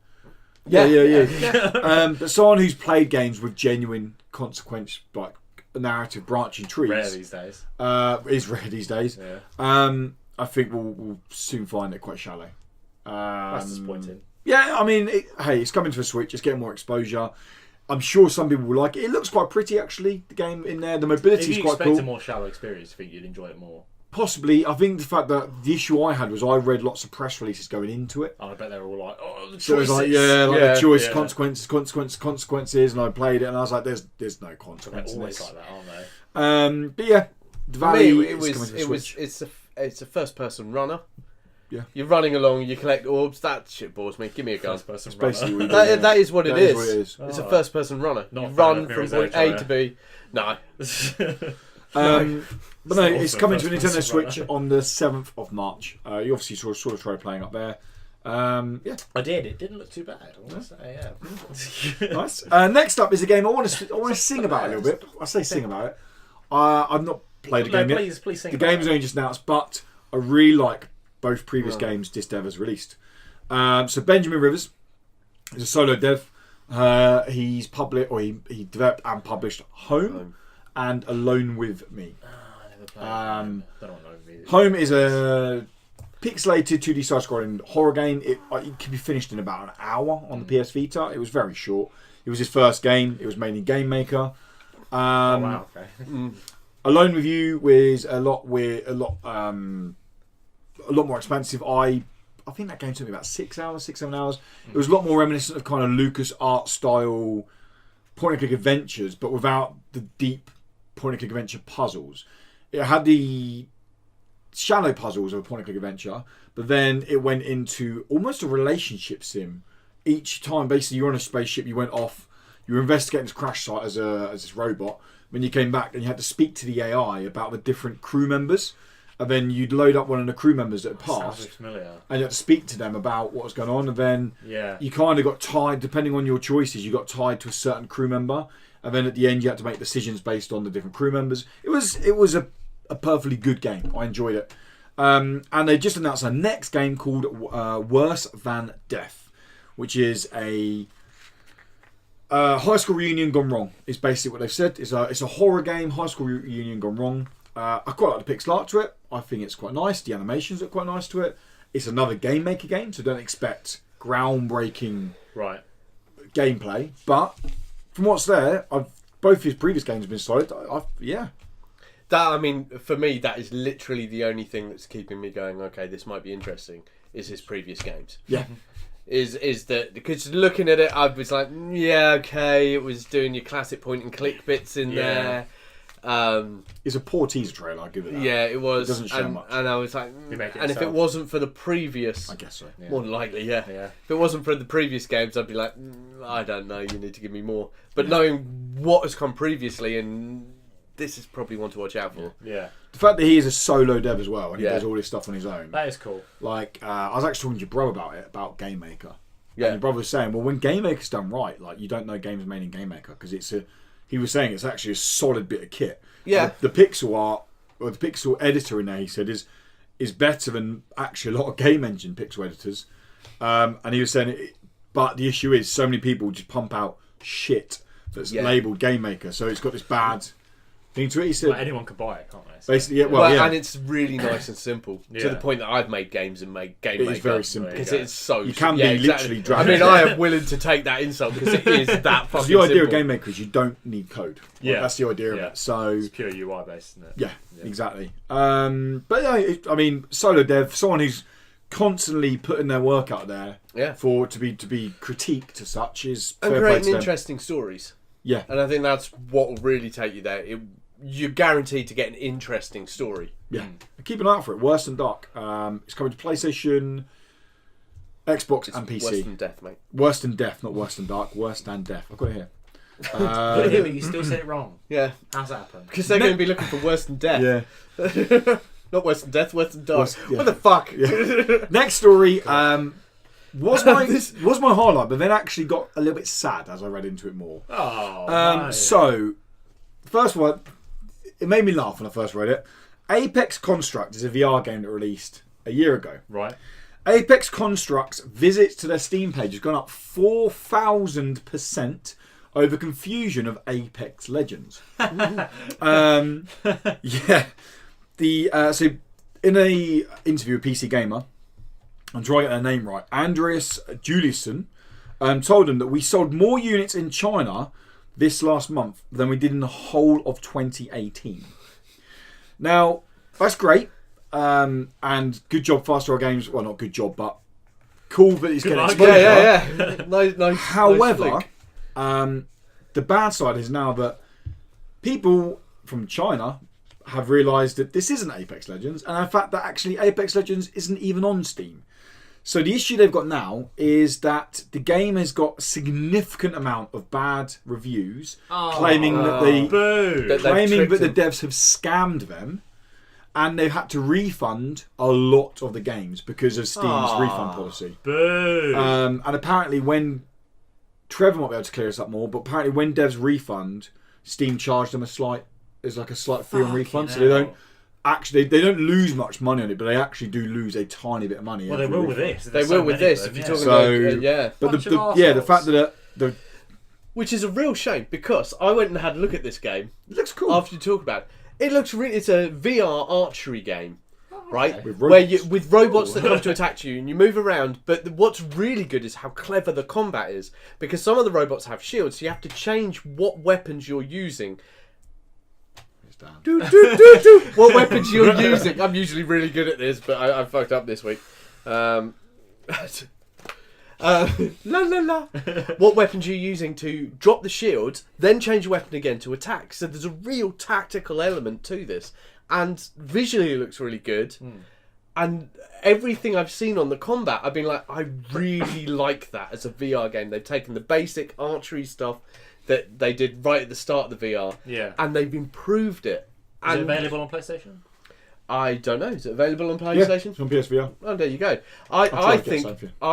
S1: Yeah. But someone who's played games with genuine consequence, like narrative branching trees,
S3: Rare these days.
S1: is rare these days.
S3: Yeah.
S1: I think we'll soon find it quite shallow.
S3: That's disappointing.
S1: Yeah, I mean, hey, it's coming to a Switch. It's getting more exposure. I'm sure some people will like it. It looks quite pretty, actually. The game in there, the mobility
S3: If
S1: is
S3: you
S1: quite
S3: expect
S1: cool.
S3: a more shallow experience, I think you'd enjoy it more.
S1: Possibly, I think the fact that the issue I had was I read lots of press releases going into it.
S3: And I bet they're all like, oh, the choices.
S1: So it was like,
S2: Yeah,
S1: the choice,
S3: yeah.
S1: consequences, and I played it, and I was like, there's no
S3: They're
S1: consequence in
S3: always
S1: this.
S3: like that, aren't they?
S1: But yeah, the
S2: For me,
S1: value
S2: it
S1: is coming
S2: was
S1: to the Switch.
S2: it's a first person runner.
S1: Yeah.
S2: You're running along, you collect orbs. That shit bores me. Give me a gun.
S3: First person
S1: It's basically
S3: runner.
S1: what you do.
S2: That is what it
S1: That
S2: is.
S1: is what it is.
S2: It's a
S3: Oh.
S2: first person runner.
S3: Not
S2: You
S3: a fan
S2: run
S3: of
S2: from
S3: Mirror's
S2: point
S3: Edge,
S2: A
S3: are
S2: to B. No.
S1: But no, it's
S3: also
S1: coming to a
S3: first
S1: Nintendo
S3: person
S1: Switch
S3: runner.
S1: on the 7th of March. You obviously sort of tried playing up there. Yeah,
S3: I did. It didn't look too bad. I want to say, yeah.
S1: nice. Next up is a game I want to sing about a little bit. I say sing about it. I've not played the game yet.
S3: Please sing
S1: The
S3: about
S1: game's
S3: it.
S1: only just announced, but I really like both previous games this dev has released. So Benjamin Rivers is a solo dev. He's he developed and published Home and Alone With Me.
S3: I never played it. Don't know what
S1: Home is a pixelated 2D side-scrolling horror game. It can be finished in about an hour on the PS Vita. It was very short. It was his first game. It was made in Game Maker.
S3: Oh, wow, okay.
S1: Alone With You was a lot more expensive. I think that game took me about 6-7 hours. It was a lot more reminiscent of kind of Lucas Art style point and click adventures, but without the deep point and click adventure puzzles. It had the shallow puzzles of a point and click adventure, but then it went into almost a relationship sim. Each time, basically, you're on a spaceship, you went off, you were investigating this crash site as this robot. When you came back, and you had to speak to the AI about the different crew members, and then you'd load up one of the crew members that had
S3: Sounds
S1: passed,
S3: familiar.
S1: and you had to speak to them about what was going on, and then
S3: Yeah.
S1: you kind of got tied, depending on your choices, you got tied to a certain crew member, and then at the end you had to make decisions based on the different crew members. It was a perfectly good game. I enjoyed it. And they just announced a next game called Worse Than Death, which is a high school reunion gone wrong. Is basically what they've said. It's a horror game, high school reunion gone wrong. I quite like the pixel art to it. I think it's quite nice. The animations look quite nice to it. It's another Game Maker game, so don't expect groundbreaking
S3: Right.
S1: gameplay. But from what's there, both his previous games have been solid. Yeah.
S2: That, I mean, for me, that is literally the only thing that's keeping me going. Okay, this might be interesting. Is his previous games?
S1: Yeah.
S2: Is that because looking at it, I was like, yeah, okay, it was doing your classic point and click bits in
S3: Yeah.
S2: there.
S1: It's a poor teaser trailer, I'll give it that.
S2: Yeah, it was.
S1: It doesn't show
S2: and,
S1: much.
S2: and I was like,
S3: You make it
S2: and if it
S3: yourself.
S2: wasn't for the previous,
S1: I guess so.
S3: Yeah.
S2: more than likely, yeah.
S3: Yeah.
S2: If it wasn't for the previous games, I'd be like, I don't know, you need to give me more. But knowing what has come previously, and this is probably one to watch out for.
S3: Yeah.
S1: The fact that he is a solo dev as well, and he
S2: Yeah.
S1: does all this stuff on his own.
S3: That is cool.
S1: Like, I was actually talking to your bro about it, about Game Maker.
S2: Yeah.
S1: And your brother was saying, well, when Game Maker's done right, like, you don't know games made in Game Maker, because he was saying it's actually a solid bit of kit.
S2: Yeah.
S1: The pixel art, or the pixel editor in there, he said, is better than actually a lot of game engine pixel editors. And he was saying, but the issue is, so many people just pump out shit that's labelled Game Maker, so it's got this bad thing to it. He said,
S3: Well, anyone can buy it, can't they? So-
S1: basically, yeah, well, yeah.
S2: And it's really nice and simple to
S3: Yeah.
S2: the point that I've made games and made Game
S1: It
S2: Maker.
S1: is very simple.
S3: There you
S2: Because
S3: go.
S2: it's so...
S1: You can be
S2: exactly.
S1: literally
S2: I
S1: dragging
S2: mean,
S1: it.
S2: I am willing to take that insult because it is that fucking
S1: The idea
S2: simple.
S1: of Game Maker is you don't need code. Like,
S3: Yeah.
S1: that's the idea of
S3: Yeah.
S1: it. So
S3: It's pure UI based, isn't it?
S1: yeah, exactly. But yeah, I mean, solo dev, someone who's constantly putting their work out there
S2: Yeah.
S1: for to be critiqued as such is
S2: And
S1: fair play
S2: creating
S1: to them.
S2: interesting stories.
S1: Yeah,
S2: And I think that's what will really take you there. You're guaranteed to get an interesting story.
S1: yeah. Keep an eye out for it. Worse Than Dark. It's coming to PlayStation Xbox
S2: It's
S1: and PC.
S2: worse than death, mate.
S1: Worse than death, not worse than dark. Worse than death. I've got it here.
S3: But here, you still said it wrong.
S2: Yeah.
S3: How's that happen?
S2: Because they're going to be looking for worse than death.
S1: Yeah.
S2: Not worse than death, worse than dark.
S1: Worse- yeah.
S2: What the fuck?
S1: Yeah. Next story was my highlight, but then actually got a little bit sad as I read into it more.
S3: Oh, no.
S1: So, first one, it made me laugh when I first read it. Apex Construct is a VR game that released a year ago.
S3: Right.
S1: Apex Construct's visits to their Steam page has gone up 4,000% over confusion of Apex Legends. Yeah. So in a interview with PC Gamer, I'm trying to get their name right, Andreas Juliusson told them that we sold more units in China this last month than we did in the whole of 2018. Now, that's great. And good job, Faster Games. Well, not good job, but cool that he's getting exposure.
S2: Yeah. Nice,
S1: However,
S2: nice
S1: the bad side is now that people from China have realised that this isn't Apex Legends, and in fact that actually Apex Legends isn't even on Steam. So the issue they've got now is that the game has got a significant amount of bad reviews, claiming that the devs have scammed them, and they've had to refund a lot of the games because of Steam's refund policy.
S3: Boo!
S1: And apparently when Trevor might be able to clear us up more, but apparently when devs refund, Steam charged them a slight fee on refund, so they don't lose much money on it, but they actually do lose a tiny bit of money.
S3: Well, they will with this.
S2: They will with this. If you're talking about
S1: but the fact that
S2: which is a real shame because I went and had a look at this game.
S1: it looks cool.
S2: After you talk about it, it looks really. It's a VR archery game, right?
S1: With
S2: With robots that come to attack you and you move around. But what's really good is how clever the combat is because some of the robots have shields, so you have to change what weapons you're using. What weapons you're using? I'm usually really good at this, but I fucked up this week. What weapons you're using to drop the shield, then change your weapon again to attack. So there's a real tactical element to this, and visually it looks really good. And everything I've seen on the combat, I've been like, I really like that as a VR game. They've taken the basic archery stuff that they did right at the start of the VR, and they've improved it.
S3: Is it available on PlayStation?
S2: I don't know. Is it available on PlayStation?
S1: It's on PSVR.
S2: Oh, there you go. I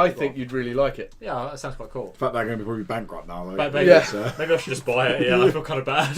S2: think you'd really like it.
S3: Yeah, that sounds quite cool.
S1: In fact, they're going to be probably bankrupt now.
S3: Maybe I should just buy it. Yeah, I feel kind of bad.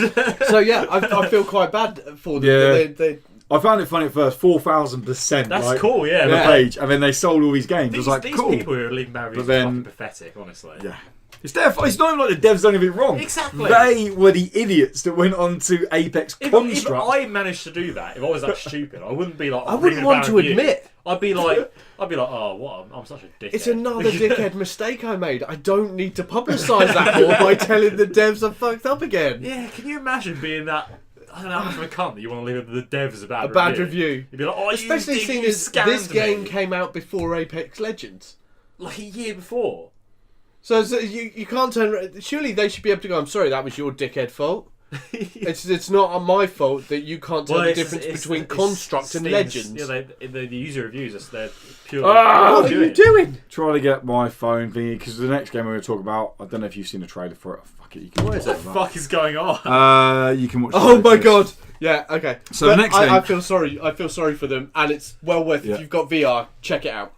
S2: So yeah, I feel quite bad for them.
S1: Yeah.
S2: They
S1: I found it funny at first, 4,000%.
S3: That's cool, yeah.
S1: On the page, and then they sold all these games.
S3: These,
S1: I was like,
S3: these
S1: cool.
S3: people who are leaving bad reviews are fucking pathetic, honestly.
S1: Yeah. It's not even like the devs done anything wrong.
S3: Exactly.
S1: They were the idiots that went on to Apex Construct.
S3: If I managed to do that, if I was that stupid, I wouldn't be like.
S2: I wouldn't want to admit.
S3: I'd be like, oh, what? I'm such a dickhead.
S2: It's another dickhead mistake I made. I don't need to publicise that more by telling the devs I fucked up again.
S3: Yeah, can you imagine being that? I don't know how much of a cunt that you want to leave the devs a
S2: bad review.
S3: You'd be like, oh,
S2: especially seeing as this game came out before Apex Legends,
S3: like a year before.
S2: So you can't turn. Surely they should be able to go, I'm sorry, that was your dickhead fault. It's not my fault that you can't tell the difference between Construct and Legends.
S3: Yeah, the user reviews, they're pure.
S2: What are you doing?
S1: Trying to get my phone thingy, because the next game we're going to talk about, I don't know if you've seen a trailer for it. Fuck it, you can watch it.
S3: What the fuck is going on?
S1: You can watch
S2: Oh my god. Yeah, okay.
S1: So the next thing,
S2: I feel sorry for them, and it's well worth it. If you've got VR, check it out.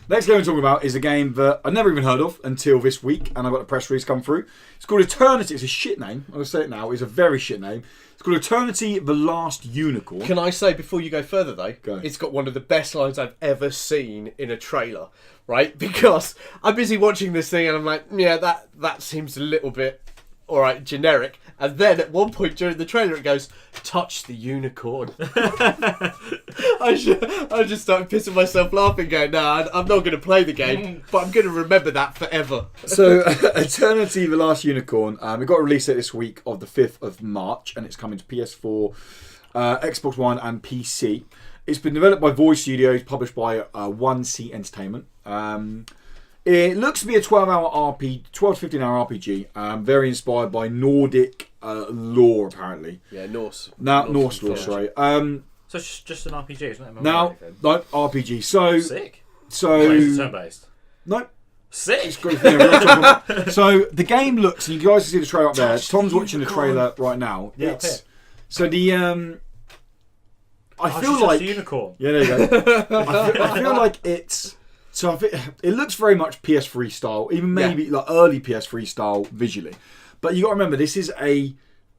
S1: Next game we're talking about is a game that I'd never even heard of until this week, and I got a press release come through. It's called Eternity. It's a shit name. I'm going to say it now. It's a very shit name. It's called Eternity: The Last Unicorn.
S2: Can I say, before you go further though,
S1: Go.
S2: It's got one of the best lines I've ever seen in a trailer, right? Because I'm busy watching this thing and I'm like, yeah, that seems a little bit, alright, generic. And then at one point during the trailer it goes, touch the unicorn. I just started pissing myself laughing going, no, I'm not going to play the game, but I'm going to remember that forever.
S1: So, Eternity: The Last Unicorn, it got released this week of the 5th of March, and it's coming to PS4, Xbox One and PC. It's been developed by Void Studios, published by 1C Entertainment. It looks to be a 12 to 15 hour RPG, very inspired by Nordic lore, apparently.
S2: Yeah, Norse.
S1: Norse lore, sorry.
S3: So it's just an RPG, isn't it?
S1: Now, like RPG. So,
S3: sick.
S1: So,
S3: it's turn-based.
S1: No.
S3: Sick.
S1: It's great thing, we're not talking about. So the game looks, and you guys can see the trailer up there. Tom's watching the trailer right now.
S3: Yeah,
S1: It's so the I feel
S3: she's
S1: like
S3: just a unicorn.
S1: yeah, there you go. I feel like it's so. It looks very much PS3 style, even maybe like early PS3 style visually. But you got to remember, this is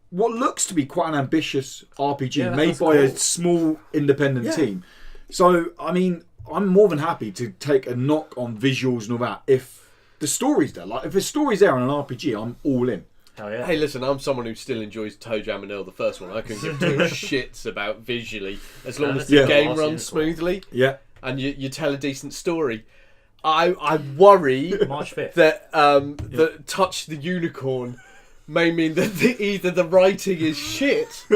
S1: what looks to be quite an ambitious RPG made by a small independent team. So I mean, I'm more than happy to take a knock on visuals and all that if the story's there. Like if the story's there on an RPG, I'm all in.
S3: Hell yeah.
S2: Hey, listen, I'm someone who still enjoys Toe Jam and Earl, the first one. I couldn't give two shits about visually, as long as the game runs smoothly and you tell a decent story. I worry
S3: March 5th.
S2: that that Touch the Unicorn may mean that either the writing is shit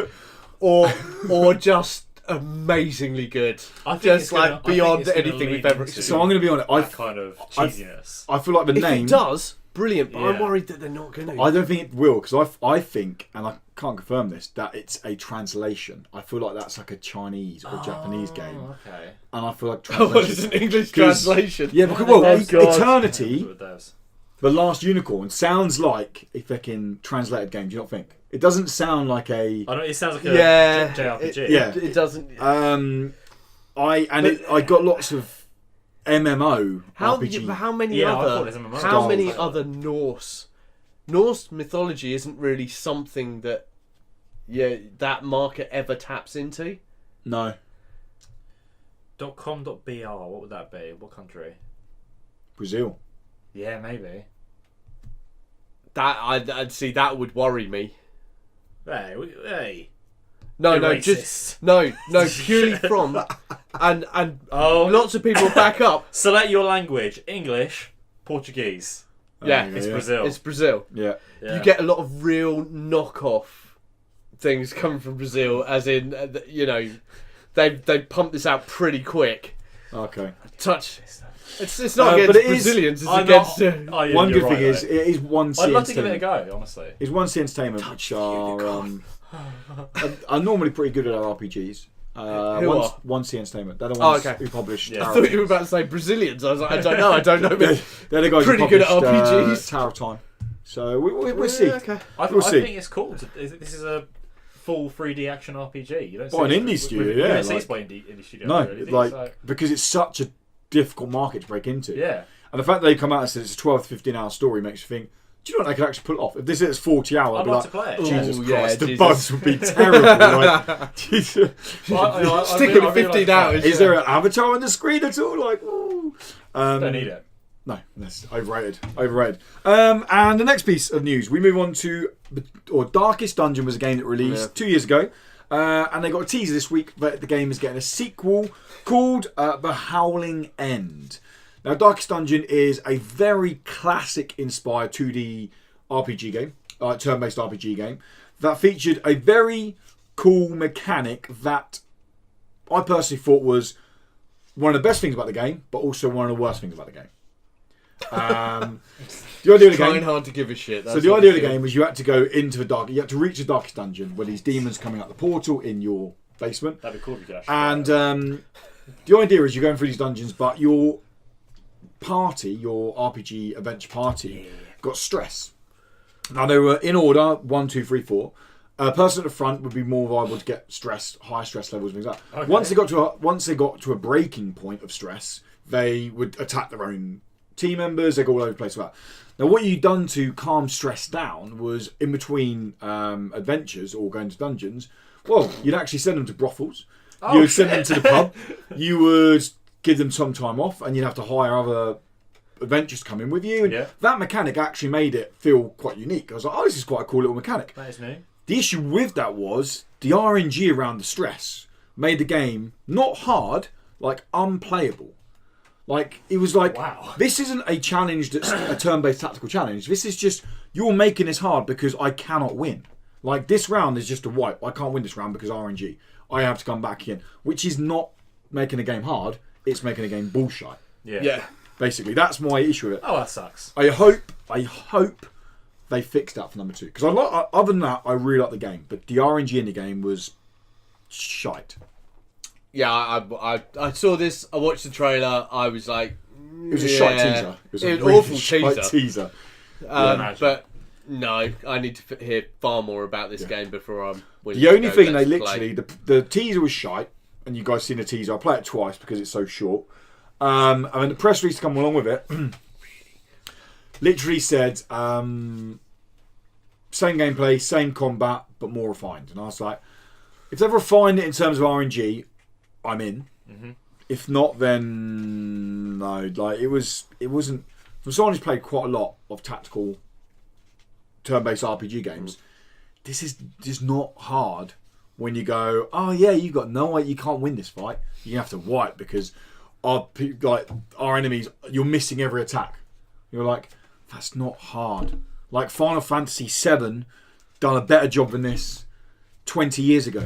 S2: or just amazingly good.
S3: I think
S2: Just
S3: it's
S2: like beyond anything we've ever experienced.
S1: So I'm going to be honest.
S3: that kind of cheesiness.
S1: I feel like the
S2: If
S1: name.
S2: it does, brilliant, but I'm
S3: Yeah.
S2: worried that they're not going to.
S1: I don't think it will because I think, and I can't confirm this, that it's a translation. I feel like that's like a Chinese or Japanese game,
S3: Okay.
S1: and I feel like
S2: What is an English translation?
S1: Yeah, because Eternity, The Last Unicorn sounds like a fucking translated game. Do you not think? It doesn't sound like a.
S3: I know it sounds like a JRPG.
S2: It doesn't.
S1: I got lots of MMO RPG.
S2: How many
S3: Yeah, I thought it was
S2: other?
S3: MMO.
S2: How many other Norse mythology isn't really something that that market ever taps into?
S1: No.
S3: .com.br, what would that be? What country?
S1: Brazil.
S3: Yeah, maybe.
S2: That I'd see. That would worry me.
S3: Hey.
S2: No,
S3: Racist.
S2: purely from and
S3: Oh.
S2: lots of people back up.
S3: Select your language: English, Portuguese.
S2: Yeah,
S3: It's Brazil.
S2: It's Brazil.
S1: Yeah.
S3: Yeah.
S2: You get a lot of real knockoff things coming from Brazil, as in they pumped this out pretty quick.
S1: Okay.
S2: Touch. It's not against
S1: but it is-
S2: Brazilians. It's
S3: I'm
S2: against.
S3: not- Oh, yeah,
S1: One
S3: you're
S1: good
S3: right,
S1: thing is
S3: though.
S1: it is one C
S3: I'd love to give it a
S1: Entertainment.
S3: go, honestly.
S1: It's one C Entertainment, which are normally pretty good at our RPGs.
S2: Who are?
S1: One C Entertainment. They're the ones
S2: okay.
S1: who published.
S3: Yeah.
S2: I thought you were about to say Brazilians. I was like, I don't know. But
S1: They're the guys
S2: Pretty
S1: who
S2: good at
S1: published,
S2: RPGs.
S1: Tower of Time. So we'll see.
S2: Okay.
S3: I
S1: We'll see.
S3: think it's cool. This is a full 3D action RPG. You don't
S1: By
S3: see
S1: an
S3: it-
S1: indie studio,
S3: you
S1: yeah,
S3: don't see
S1: like-
S3: it by indie studio.
S1: No,
S3: really, do you?
S1: like
S3: So,
S1: because it's such a difficult market to break into.
S3: yeah.
S1: And the fact that they come out and said it's a 12 to 15 hour story makes you think, do you know what, they could actually pull it off? If this is 40 hours, I'd
S3: I'd
S1: be
S3: like
S1: like,
S3: to play it.
S1: Jesus
S2: Ooh,
S1: Christ,
S2: yeah,
S1: the
S2: Jesus.
S1: bugs would be terrible. Like, Jesus.
S2: Stick it at 15 hours.
S1: Is there an avatar on the screen at all? Like, ooh.
S3: Don't need it.
S1: No, that's overrated. And the next piece of news, we move on to, Darkest Dungeon was a game that released 2 years ago. And they got a teaser this week that the game is getting a sequel called The Howling End. Now, Darkest Dungeon is a very classic inspired 2D RPG game, turn-based RPG game, that featured a very cool mechanic that I personally thought was one of the best things about the game, but also one of the worst things about the game. The idea of the
S2: Trying
S1: game,
S2: hard to give a shit.
S1: so the idea of the game was you had to go into you had to reach the Darkest Dungeon where these demons coming out the portal in your basement.
S3: That'd be cool if you could actually.
S1: And the idea is you're going through these dungeons, but your party, your RPG adventure party, got stress. Now they were in order 1, 2, 3, 4. A person at the front would be more viable to get high stress levels, things like that.
S3: Okay.
S1: Once they got to a breaking point of stress, they would attack their own team members. They go all over the place with that. Now, what you'd done to calm stress down was in between adventures or going to dungeons. Well, you'd actually send them to brothels. You would send them to the pub. You would give them some time off, and you'd have to hire other adventures to come in with you. And that mechanic actually made it feel quite unique. I was like, oh, this is quite a cool little mechanic.
S3: That is new.
S1: The issue with that was the RNG around the stress made the game not hard, like unplayable. Like, it was like,
S3: Wow.
S1: This isn't a challenge that's a turn-based tactical challenge. This is just, you're making this hard because I cannot win. Like, this round is just a wipe. I can't win this round because RNG. I have to come back again. Which is not making a game hard, it's making a game bullshit.
S3: Yeah.
S1: Basically, that's my issue with it.
S3: Oh, that sucks.
S1: I hope they fixed that for number 2. Because other than that, I really like the game. But the RNG in the game was shite.
S2: Yeah, I saw this. I watched the trailer. I was like,
S1: It was a shite teaser. It was
S2: It
S1: a
S2: was
S1: really
S2: awful
S1: shite teaser.
S2: But no, I need to hear far more about this game before I'm willing
S1: The
S2: to
S1: only
S2: go,
S1: thing they
S2: let's
S1: literally,
S2: play.
S1: the teaser was shite, and you guys seen the teaser. I play it twice because it's so short. And then the press release to come along with it literally said same gameplay, same combat, but more refined. And I was like, if they've refined it in terms of RNG, I'm in.
S3: Mm-hmm.
S1: If not, then no. Like it wasn't. From someone who's played quite a lot of tactical turn-based RPG games, this is just not hard. When you go, oh yeah, you got no way, you can't win this fight. You have to wipe because our enemies, you're missing every attack. You're like, that's not hard. Like Final Fantasy VII done a better job than this 20 years ago.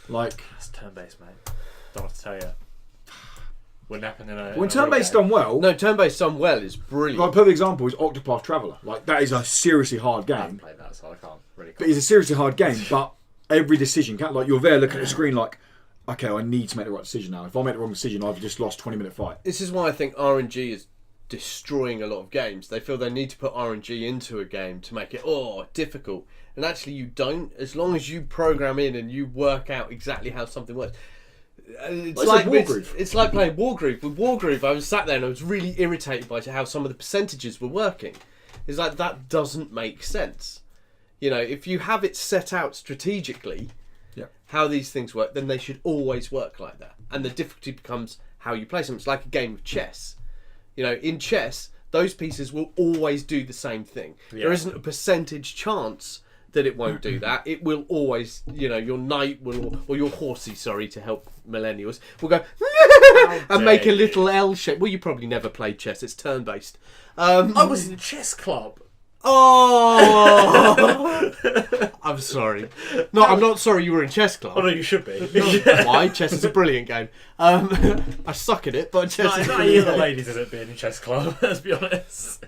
S1: Like
S3: That's turn-based, mate. Don't have to tell you. Wouldn't happen in a.
S1: when turn-based done well,
S2: No, turn-based done well is brilliant.
S1: like perfect example is Octopath Traveler. Like that is a seriously hard
S3: I haven't
S1: game.
S3: played that, so I can't really.
S1: But it's a seriously hard game. But every decision, like you're there looking at the screen, like, okay, I need to make the right decision now. If I make the wrong decision, I've just lost 20-minute fight.
S2: This is why I think RNG is destroying a lot of games. They feel they need to put RNG into a game to make it difficult, and actually you don't. As long as you program in and you work out exactly how something works. It's like
S1: Wargroove.
S2: it's like playing Wargroove. With Wargroove, I was sat there and I was really irritated by how some of the percentages were working. It's like that doesn't make sense. You know, if you have it set out strategically, how these things work, then they should always work like that. And the difficulty becomes how you play them. It's like a game of chess. You know, in chess, those pieces will always do the same thing.
S3: Yeah.
S2: There isn't a percentage chance that it won't do that. It will always, you know, your knight will, or your horsey, sorry, to help millennials, will go and make a little L shape. Well, you probably never played chess. It's turn-based.
S3: I was in chess club.
S2: Oh, I'm sorry. No, I'm not sorry you were in chess club.
S3: Oh no, you should be.
S2: Why? Chess is a brilliant game. I suck at it, but chess is a
S3: Not
S2: brilliant
S3: either
S2: game.
S3: ladies isn't being in chess club. Let's be honest.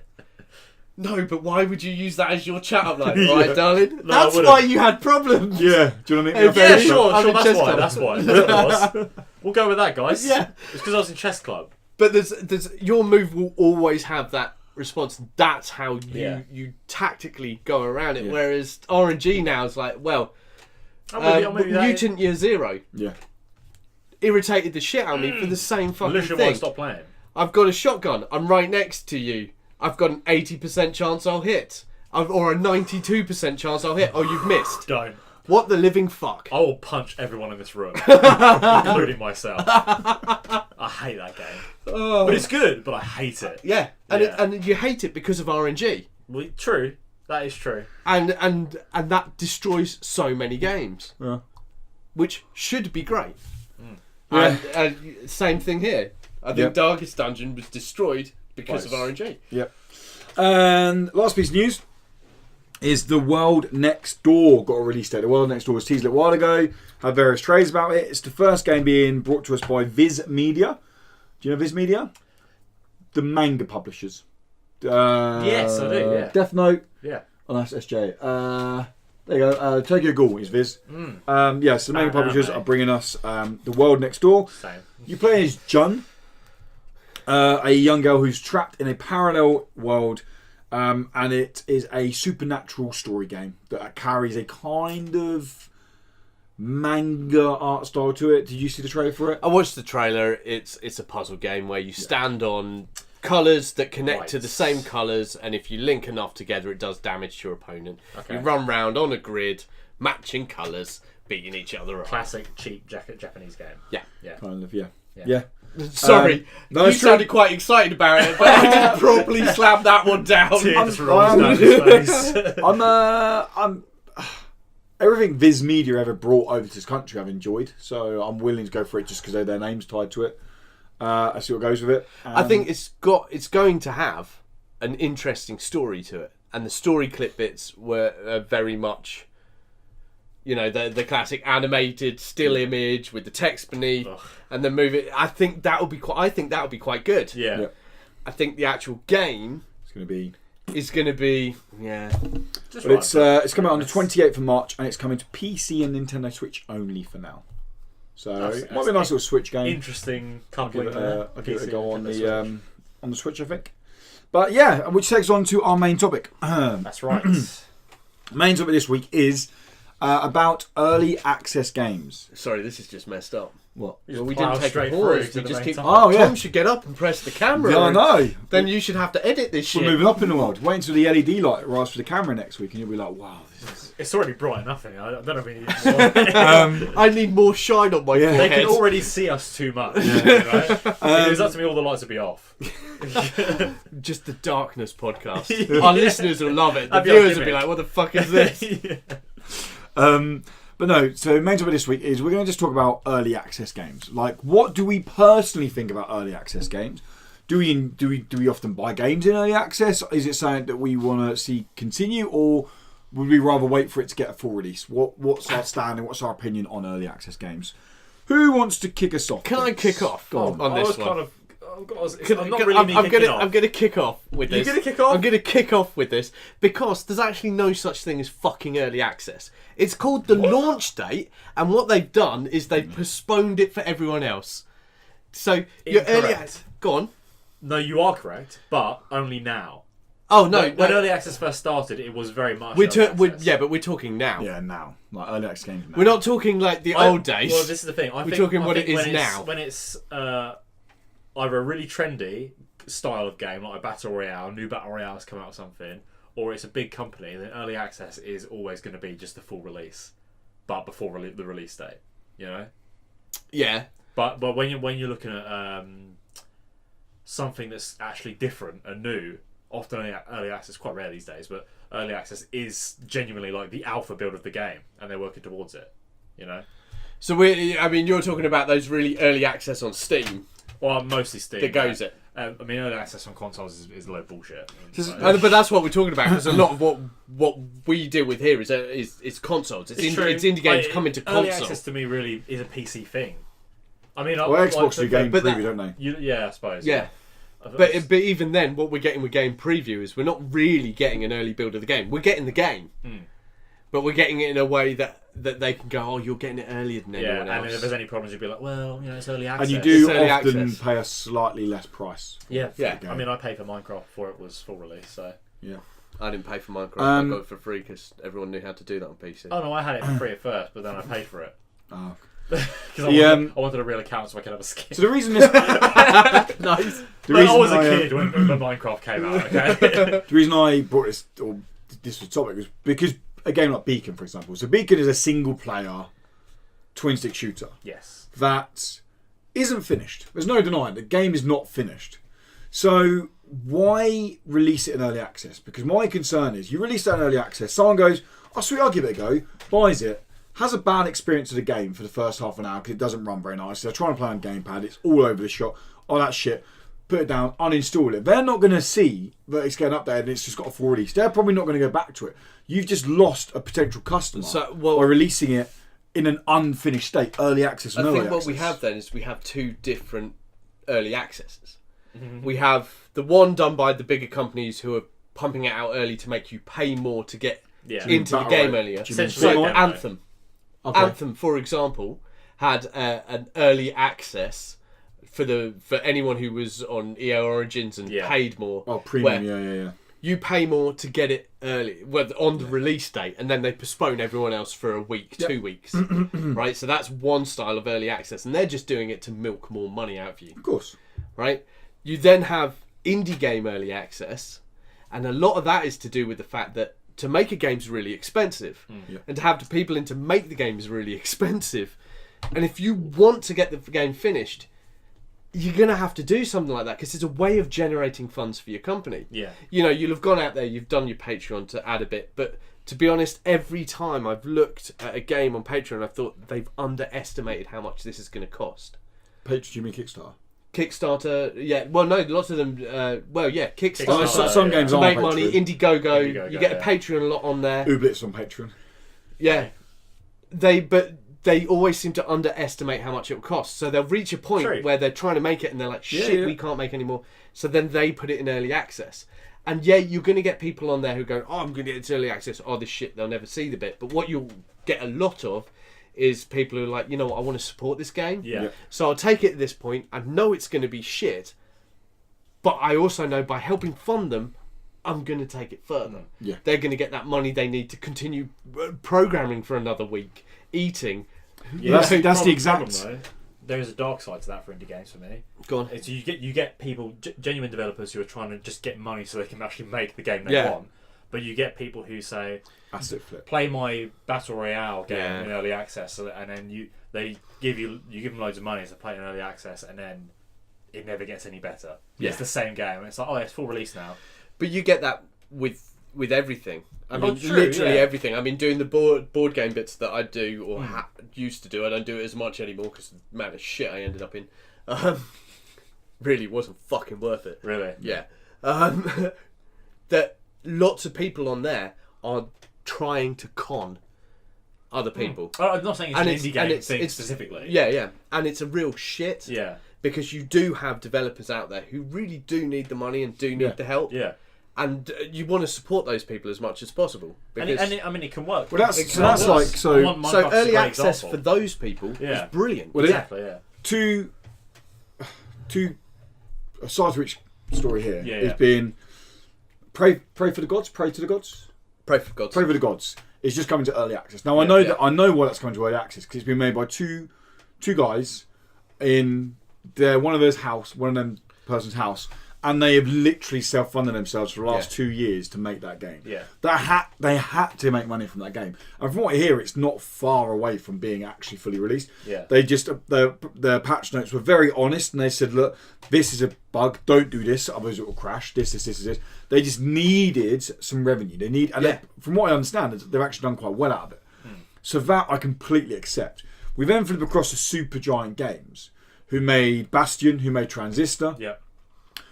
S2: No, but why would you use that as your chat up line? Right, darling?
S3: No, I
S2: That's
S3: wouldn't.
S2: why you had problems.
S1: Yeah, do you want to meet me?
S2: Yeah,
S1: up
S3: Yeah,
S1: there?
S3: sure,
S2: I'm in
S3: that's
S2: chess
S3: why.
S2: club.
S3: That's why. That's what it was. We'll go with that, guys.
S2: Yeah.
S3: It's because I was in chess club.
S2: But there's your move will always have that response. That's how you tactically go around it.
S1: Yeah.
S2: Whereas RNG now is like, well,
S3: I'm with you that.
S2: Mutant Year Zero
S1: Yeah.
S2: irritated the shit out of me for the same fucking
S3: Literally
S2: thing.
S3: won't stop playing.
S2: I've got a shotgun. I'm right next to you. I've got an 80% chance I'll hit. Or a 92% chance I'll hit. Oh, you've missed.
S3: Don't.
S2: What the living fuck?
S3: I will punch everyone in this room, including myself. I hate that game. But it's good, but I hate it.
S2: Yeah, and
S3: Yeah.
S2: and you hate it because of RNG.
S3: Well, true. That is true.
S2: And that destroys so many games,
S1: Yeah.
S2: which should be great.
S1: Yeah.
S2: And same thing here. I think
S1: Yep.
S2: Darkest Dungeon was destroyed because of
S1: Nice.
S2: RNG.
S1: Yep. And last piece of news is The World Next Door got a release date. The World Next Door was teased a little while ago. Had various trailers about it. It's the first game being brought to us by Viz Media. Do you know Viz Media? The manga publishers.
S3: Yes, I do, yeah.
S1: Death Note.
S3: Yeah.
S1: Oh, that's SJ. There you go. Tokyo Ghoul is Viz. Yes, the manga publishers are bringing us The World Next Door.
S3: Same.
S1: You play as Jun, a young girl who's trapped in a parallel world, and it is a supernatural story game that carries a kind of manga art style to it. Did you see the trailer for it?
S2: I watched the trailer. It's a puzzle game where you stand on colours that connect to the same colours, and if you link enough together, it does damage to your opponent.
S3: Okay.
S2: You run round on a grid, matching colours, beating each other up.
S3: Classic cheap Japanese game.
S2: Yeah.
S3: Yeah.
S1: Kind of, yeah.
S3: Yeah.
S1: Yeah.
S2: Sorry,
S1: no,
S2: you
S1: it's true.
S2: sounded quite excited about it, but I didn't properly slam that one down.
S3: Tears rolls down his face.
S1: I'm everything Viz Media ever brought over to this country I've enjoyed, so I'm willing to go for it just because their name's tied to it. I see what goes with it.
S2: I think it's going to have an interesting story to it, and the story clip bits were very much, you know, the classic animated still image with the text beneath, and then move it. I think that would be quite good.
S3: Yeah.
S1: Yeah.
S2: I think the actual game
S1: It's going to be.
S2: is going to be
S3: Just
S1: But it's coming out on the 28th of March, and it's coming to PC and Nintendo Switch only for now. So it might be a nice little Switch game.
S3: Interesting
S1: I'll
S3: coupling
S1: give it
S3: there.
S1: a go on the on the Switch, I think. But yeah, which takes on to our main topic.
S3: That's right.
S1: Main topic this week is about early access games.
S2: Sorry, this is just messed up.
S1: What?
S2: Well, we
S3: plough
S2: didn't take a
S3: straight
S2: pause.
S3: through
S2: We
S3: to the
S2: just
S3: main
S2: keep.
S3: topic.
S1: Oh, yeah.
S2: Tom should get up and press the camera.
S1: Yeah, I know.
S2: Then you should have to edit this shit.
S1: We're moving up in the world. Wait until the LED light arrives for the camera next week, and you'll be like, "Wow, this is."
S3: It's already bright enough in here. I don't know if it needs
S2: I need more shine on my
S1: Yeah.
S3: They
S2: forehead.
S3: can already see us too much. You know? If it was up to me, all the lights would be off.
S2: Just the darkness podcast. Our listeners will love it. The
S3: I'd be
S2: viewers
S3: like,
S2: will be
S3: "Give it."
S2: like, "What the fuck is this?"
S1: But no. So main topic this week is we're going to just talk about early access games. Like, what do we personally think about early access games? Do we often buy games in early access? Is it something that we want to see continue, or would we rather wait for it to get a full release? What's our stand and what's our opinion on early access games? Who wants to kick us off?
S2: Can I kick off
S1: Go on.
S2: on
S3: I
S2: this
S3: was
S2: one?
S3: kind of. I'm not really
S2: I'm
S3: kicking
S2: gonna,
S3: off.
S2: I'm gonna kick off with
S3: You're
S2: this.
S3: gonna kick off?
S2: I'm gonna kick off with this because there's actually no such thing as fucking early access. It's called the launch date, and what they've done is they've postponed it for everyone else. So your early
S3: Incorrect.
S2: go on.
S3: No, you are correct, but only now.
S2: Oh no,
S3: When early access first started, it was very much.
S2: we're
S3: early access.
S2: yeah, but we're talking now.
S1: Yeah, now like early access games. Now.
S2: We're not talking like the old days.
S3: Well, this is the thing. I
S2: We're
S3: think,
S2: talking
S3: I
S2: what
S3: think
S2: it is
S3: when
S2: now.
S3: When it's either a really trendy style of game, like a battle royale, new battle royales come out with something, or it's a big company, then early access is always going to be just the full release, but before the release date. You know.
S2: Yeah.
S3: But when you're looking at something that's actually different and new, often early access, quite rare these days, but early access is genuinely like the alpha build of the game, and they're working towards it. You know.
S2: So you're talking about those really early access on Steam
S3: Well, mostly Steam.
S2: that goes
S3: yeah.
S2: it.
S3: I mean, early access on consoles is a load of bullshit.
S2: But that's what we're talking about because a lot of what we deal with here is consoles. It's
S3: true.
S2: indie games coming to
S3: early
S2: console.
S3: access to me really is a PC thing. I mean,
S1: Well, Xbox do game
S2: but
S1: preview,
S2: that-
S1: don't they?
S3: Yeah, I suppose.
S2: Yeah. But even then, what we're getting with game preview is we're not really getting an early build of the game. We're getting the game, but we're getting it in a way that they can go, "Oh, you're getting it earlier than
S3: yeah,
S2: anyone else."
S3: and if there's any problems, you'd be like, "Well, you know, it's early access."
S1: And you do
S2: It's early
S1: often
S2: access.
S1: pay a slightly less price.
S3: Yeah,
S2: Yeah.
S3: I mean, I paid for Minecraft before it was full release, so.
S1: Yeah.
S2: I didn't pay for Minecraft. I got it for free because everyone knew how to do that on PC.
S3: Oh no, I had it for free at first, but then I paid for it
S1: Oh.
S3: because
S1: The,
S3: I wanted a real account so I could have a skin.
S1: So the reason this,
S2: Nice.
S1: the
S3: But
S1: reason
S3: I was a
S1: I,
S3: kid when Minecraft came out. Okay.
S1: the reason I brought this topic was because a game like Beacon, for example. So Beacon is a single player twin stick shooter
S3: Yes.
S1: that isn't finished. There's no denying the game is not finished. So why release it in early access? Because my concern is you release that in early access, someone goes, "Oh sweet, I'll give it a go," buys it, has a bad experience of the game for the first half an hour because it doesn't run very nice. They're trying to play on gamepad, it's all over the shop, all that shit. Put it down, uninstall it. They're not going to see that it's getting updated and it's just got a full release. They're probably not going to go back to it. You've just lost a potential customer by releasing it in an unfinished state, early access and
S2: I
S1: early
S2: think what
S1: access.
S2: we have then is we have two different early accesses. We have the one done by the bigger companies who are pumping it out early to make you pay more to get
S3: Yeah.
S2: into the
S1: Battle
S2: game
S1: Royale.
S2: earlier.
S1: Do you mean
S2: So
S3: Fortnite?
S2: Anthem.
S1: Okay.
S2: Anthem, for example, had an early access for anyone who was on EA Origins and
S3: Yeah.
S2: paid more.
S1: Oh, premium,
S2: where
S1: yeah.
S2: You pay more to get it early, on the release date, and then they postpone everyone else for a week, 2 weeks. Right? So that's one style of early access, and they're just doing it to milk more money out of you.
S1: Of course.
S2: Right? You then have indie game early access, and a lot of that is to do with the fact that to make a game's really expensive, and to have the people in to make the game is really expensive. And if you want to get the game finished, you're going to have to do something like that because it's a way of generating funds for your company.
S3: Yeah.
S2: You know, you'll have gone out there, you've done your Patreon to add a bit, but to be honest, every time I've looked at a game on Patreon, I've thought they've underestimated how much this is going to cost.
S1: Patreon, do you mean Kickstarter?
S2: Kickstarter, yeah. Well, no, lots of them. Kickstarter.
S3: Kickstarter,
S1: Some
S3: yeah.
S1: games
S2: To
S1: are
S2: make
S1: on
S2: money,
S1: Patreon.
S2: Indiegogo, you get
S3: yeah.
S2: a Patreon lot on there.
S1: Ooblets on Patreon.
S2: Yeah, they always seem to underestimate how much it will cost. So they'll reach a point
S3: True.
S2: where they're trying to make it, and they're like, "Shit,
S1: yeah.
S2: we can't make any more." So then they put it in early access, and yeah, you're going to get people on there who go, "Oh, I'm going to get it to early access." Oh, this shit, they'll never see the bit. But what you'll get a lot of is people who are like, you know what, I want to support this game.
S3: Yeah.
S1: Yeah.
S2: So I'll take it at this point. I know it's going to be shit. But I also know by helping fund them, I'm going to take it further.
S1: Yeah.
S2: They're going to get that money they need to continue programming for another week, eating.
S3: Yeah,
S1: That's the exact.
S3: problem, though. There is a dark side to that for indie games for me.
S2: Go on.
S3: It's you get people, genuine developers who are trying to just get money so they can actually make the game they want. But you get people who say,
S1: Asset flip.
S3: play my Battle Royale game
S2: Yeah.
S3: in early access, and then you give them loads of money to play in early access, and then it never gets any better.
S2: Yeah.
S3: It's the same game. It's like, it's full release now.
S2: But you get that with everything. I mean,
S3: true,
S2: literally
S3: yeah.
S2: everything. I mean, doing the board game bits that I do or used to do. I don't do it as much anymore because the amount of shit I ended up in really wasn't fucking worth it.
S3: Really?
S2: Yeah. That lots of people on there are trying to con other people.
S3: I'm not saying it's
S2: And
S3: an
S2: it's-
S3: indie
S2: and
S3: game
S2: it's-
S3: thing
S2: it's-
S3: specifically.
S2: Yeah. And it's a real shit.
S3: Yeah.
S2: Because you do have developers out there who really do need the money and do need the help.
S3: Yeah.
S2: And you want to support those people as much as possible. Because
S3: It can work.
S1: Well, that's
S3: Minecraft's
S1: so
S2: early
S3: a great
S2: access
S3: example.
S2: for those people
S3: Yeah.
S2: is brilliant.
S1: Well,
S3: Exactly, yeah.
S1: two aside to each story here
S3: Yeah,
S1: is
S3: yeah.
S1: being pray for the gods, pray to the gods,
S2: Pray for God.
S1: pray for the gods. It's just coming to early access. Now I know why that's coming to early access because it's been made by two guys in one of them person's house, and they have literally self-funded themselves for the last 2 years to make that game.
S3: Yeah.
S1: They had to make money from that game, and from what I hear, it's not far away from being actually fully released.
S3: Yeah.
S1: They just their patch notes were very honest, and they said, "Look, this is a bug. Don't do this, otherwise it will crash. This. They just needed some revenue. From what I understand, they've actually done quite well out of it. So that I completely accept. We then flip across to Supergiant Games, who made Bastion, who made Transistor,
S3: Yeah.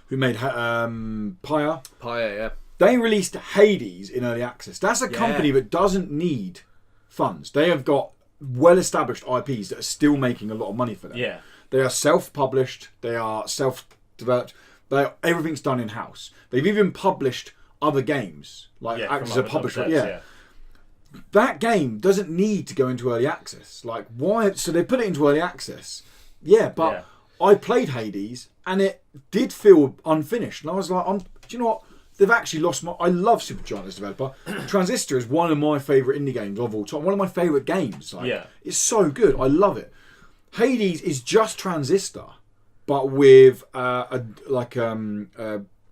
S1: who made Pyre.
S2: Yeah.
S1: They released Hades in early access. That's a company that doesn't need funds. They have got well-established IPs that are still making a lot of money for them.
S3: Yeah.
S1: They are self-published. They are self-developed. Everything's done in-house. They've even published other games, like act as a publisher.
S3: Devs,
S1: That game doesn't need to go into early access. Like, why? So they put it into early access. Yeah, but I played Hades and it did feel unfinished. And I was like, do you know what? They've actually lost my... I love Supergiant as a developer. Transistor is one of my favourite indie games of all time. One of my favourite games. It's so good. I love it. Hades is just Transistor, but with a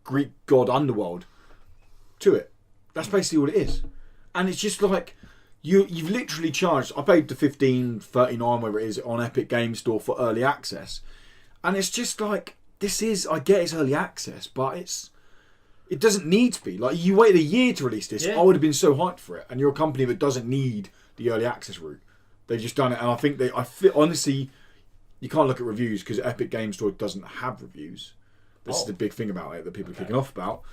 S1: Greek god underworld to it. That's basically what it is. And it's just like... You've literally charged... I paid the $15.39, whatever it is, on Epic Games Store for early access. And it's just like... I get it's early access, but it doesn't need to be. Like, you waited a year to release this. I would have been so hyped for it. And you're a company that doesn't need the early access route. They've just done it. And I think honestly, you can't look at reviews because Epic Games Store doesn't have reviews. This is the big thing about it that people are kicking off about.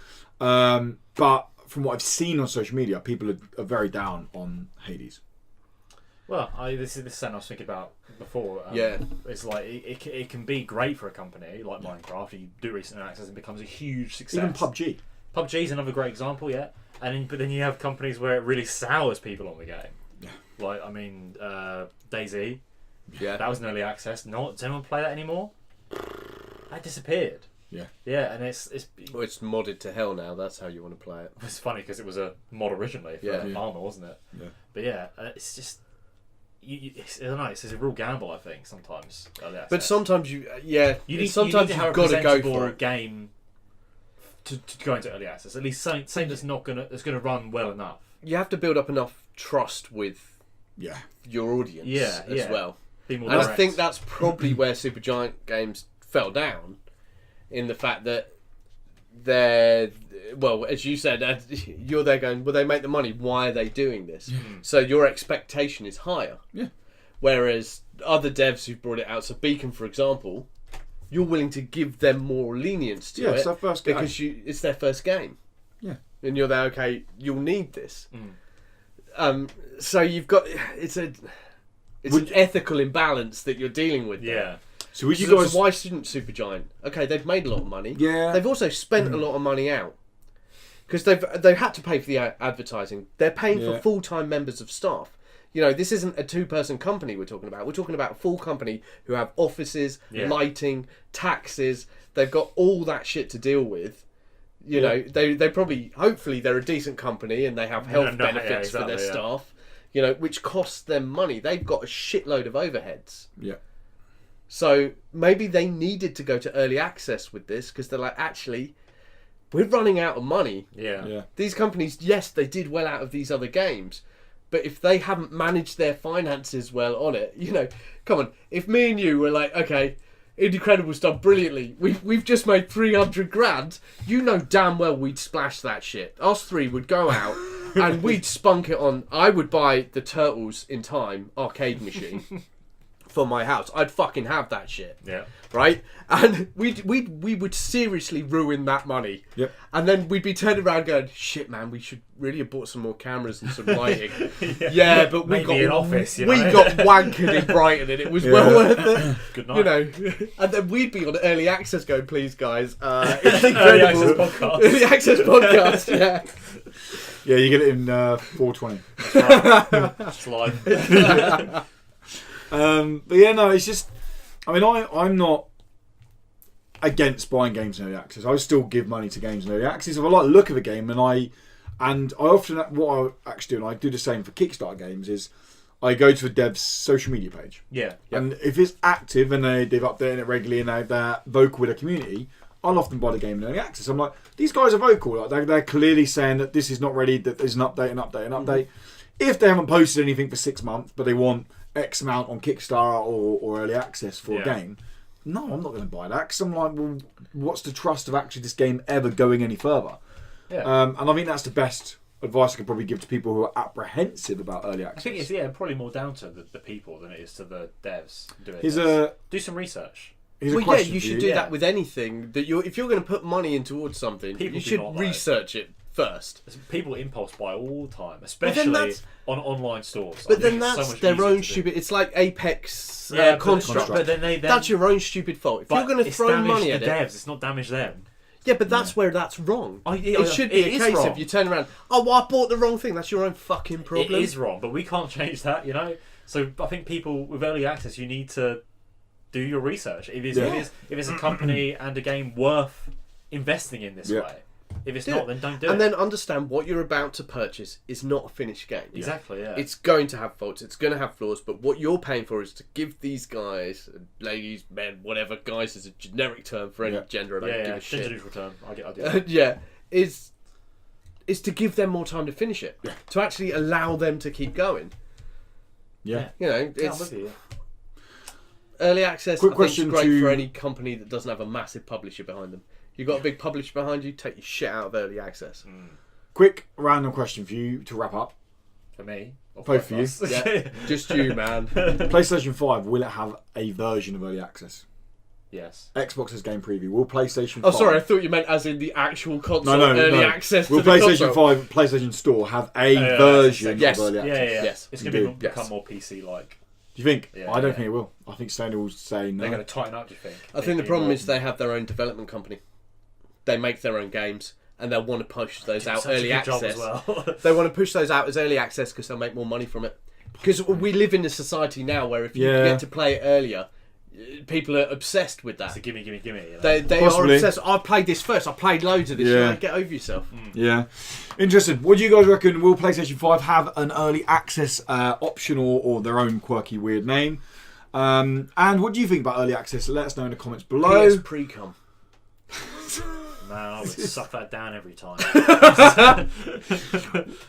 S1: But from what I've seen on social media, people are very down on Hades.
S3: Well, this is something I was thinking about before. It's like it can be great for a company like Minecraft. You do recent access and it becomes a huge success.
S1: Even PUBG.
S3: PUBG is another great example, but then you have companies where it really sours people on the game.
S1: Yeah.
S3: Like, I mean, DayZ.
S2: Yeah.
S3: That was an early access. Does anyone play that anymore? That disappeared.
S1: Yeah.
S3: Yeah, and it's
S2: modded to hell now. That's how you want to play it.
S3: It's funny because it was a mod originally for Armour, wasn't it?
S1: Yeah.
S3: But it's just. I don't know. It's a real gamble, I think. Sometimes,
S2: but sometimes
S3: you need to have a
S2: got to go for
S3: presentable
S2: it.
S3: game to go into early access. At least something that's gonna run well enough.
S2: You have to build up enough trust with your audience as well.
S3: Be more
S2: and
S3: direct.
S2: I think that's probably where Supergiant Games fell down, in the fact that they're, well, as you said, you're there going, well, they make the money, why are they doing this? So your expectation is higher.
S1: Yeah.
S2: Whereas other devs who've brought it out, so Beacon, for example, you're willing to give them more lenience to it.
S1: It's their first game.
S2: Because it's their first game.
S1: Yeah.
S2: And you're there, okay, you'll need this. So you've got, it's an ethical imbalance that you're dealing with there.
S3: Yeah.
S1: So would you
S2: So
S1: guys...
S2: why shouldn't Supergiant? Okay, they've made a lot of money.
S1: Yeah.
S2: They've also spent a lot of money out. Because they've had to pay for the advertising. They're paying for full-time members of staff. You know, this isn't a 2-person company we're talking about. We're talking about a full company who have offices, lighting, taxes. They've got all that shit to deal with. You know, they probably, hopefully they're a decent company and they have health benefits for their staff, you know, which costs them money. They've got a shitload of overheads.
S1: Yeah.
S2: So maybe they needed to go to early access with this because they're like, actually, we're running out of money.
S3: Yeah.
S2: These companies, yes, they did well out of these other games, but if they haven't managed their finances well on it, you know, come on, if me and you were like, okay, Indecredible's done brilliantly, we've just made 300 grand, you know damn well we'd splash that shit. Us three would go out and we'd spunk it on. I would buy the Turtles in Time arcade machine for my house. I'd fucking have that shit.
S3: Yeah.
S2: Right? And we would seriously ruin that money.
S1: Yep.
S2: And then we'd be turning around going, shit, man, we should really have bought some more cameras and some lighting. Yeah, but we
S3: Maybe
S2: got
S3: an office, you
S2: we
S3: know?
S2: got wankered in Brighton and it was well worth it.
S3: Good night.
S2: You know, and then we'd be on early access going, please guys, it's
S3: Early
S2: incredible.
S3: access podcast.
S2: Early access podcast, yeah.
S1: Yeah, you get it in 420.
S3: That's live.
S1: But yeah, no, it's just, I mean, I'm not against buying games in early access. I still give money to games in early access. If I like the look of a game, and I often, what I actually do, and I do the same for Kickstarter games, is I go to a dev's social media page.
S3: Yeah.
S1: And if it's active and they've updated it regularly and they're vocal with the community, I'll often buy the game in early access. I'm like, these guys are vocal. Like they're clearly saying that this is not ready, that there's an update.
S2: Mm-hmm.
S1: If they haven't posted anything for 6 months, but they want X amount on Kickstarter or early access for a game, no, I'm not going to buy that, because I'm like, well, what's the trust of actually this game ever going any further?
S3: Yeah.
S1: And I think that's the best advice I could probably give to people who are apprehensive about early access.
S3: I think it's probably more down to the people than it is to the devs doing
S1: Here's
S3: this. Do some research.
S1: Here's a
S2: Well, yeah,
S1: question
S2: you
S1: for
S2: should do that with anything. That if you're going to put money in towards something,
S3: People
S2: you
S3: do
S2: should
S3: not, though.
S2: research it first.
S3: People impulse buy all the time,
S2: then
S3: especially
S2: that's-
S3: on online stores.
S2: But
S3: I
S2: then
S3: think it's so
S2: that's
S3: much
S2: their
S3: easier
S2: own
S3: to do.
S2: stupid. It's like Apex
S3: Yeah,
S2: construct.
S3: But then
S2: That's your own stupid fault. If you're going to
S3: it's
S2: throw
S3: damaged
S2: money at
S3: the
S2: it,
S3: devs. It's not damaged them.
S2: yeah, but that's where that's wrong. It should be
S3: it
S2: a
S3: is
S2: case
S3: wrong.
S2: of you turn around. Oh, well, I bought the wrong thing. That's your own fucking problem.
S3: It is wrong, but we can't change that, you know. So I think people with early access, you need to do your research. If it's a company and a game worth investing in this way. If it's not, then don't do it.
S2: And then understand what you're about to purchase is not a finished game.
S3: Exactly, yeah.
S2: It's going to have faults, it's going to have flaws, but what you're paying for is to give these guys, ladies, men, whatever, guys is a generic term for any gender, I don't give a shit.
S3: Gender neutral term. I get that.
S2: Yeah, is to give them more time to finish it. Yeah. To actually allow them to keep going.
S1: Yeah.
S2: You know,
S3: I'm
S2: it's
S3: with you.
S2: early access.
S1: Quick
S2: I think is
S1: question
S2: great
S1: to-
S2: for any company that doesn't have a massive publisher behind them. You've got a big publisher behind you, take your shit out of early access.
S1: Quick random question for you to wrap up.
S3: For me. Or
S1: Both for you.
S3: us.
S2: Yeah, just you, man.
S1: PlayStation 5, will it have a version of early access?
S3: Yes.
S1: Xbox has game preview. Will PlayStation 5...
S2: Oh, sorry, I thought you meant as in the actual console,
S1: No.
S2: early access
S1: Will
S2: to the
S1: PlayStation
S2: console.
S1: 5, PlayStation Store have a version
S2: Yes.
S1: of early
S3: Yeah,
S1: access?
S3: yeah.
S2: Yes.
S3: It's going to
S1: Indeed.
S3: become more PC-like.
S1: Do you think?
S3: Yeah,
S1: I don't
S3: yeah.
S1: think it will. I think Sony will say no.
S3: They're going to tighten up, do you think?
S2: I think the problem is they have their own development company. They make their own games, and they'll want to push those out
S3: Such a
S2: early
S3: good job
S2: access.
S3: as well.
S2: They want to push those out as early access because they'll make more money from it. Because we live in a society now where if you get to play it earlier, people are obsessed with that.
S3: It's a gimme. You know?
S2: They are
S1: Possibly.
S2: obsessed. I played this first. I played loads of this.
S1: Yeah.
S2: You're like, get over yourself.
S1: Yeah. Interesting. What do you guys reckon? Will PlayStation 5 have an early access option or their own quirky, weird name? And what do you think about early access? Let us know in the comments below.
S2: PS pre-com.
S3: Man, I would suck that down every time.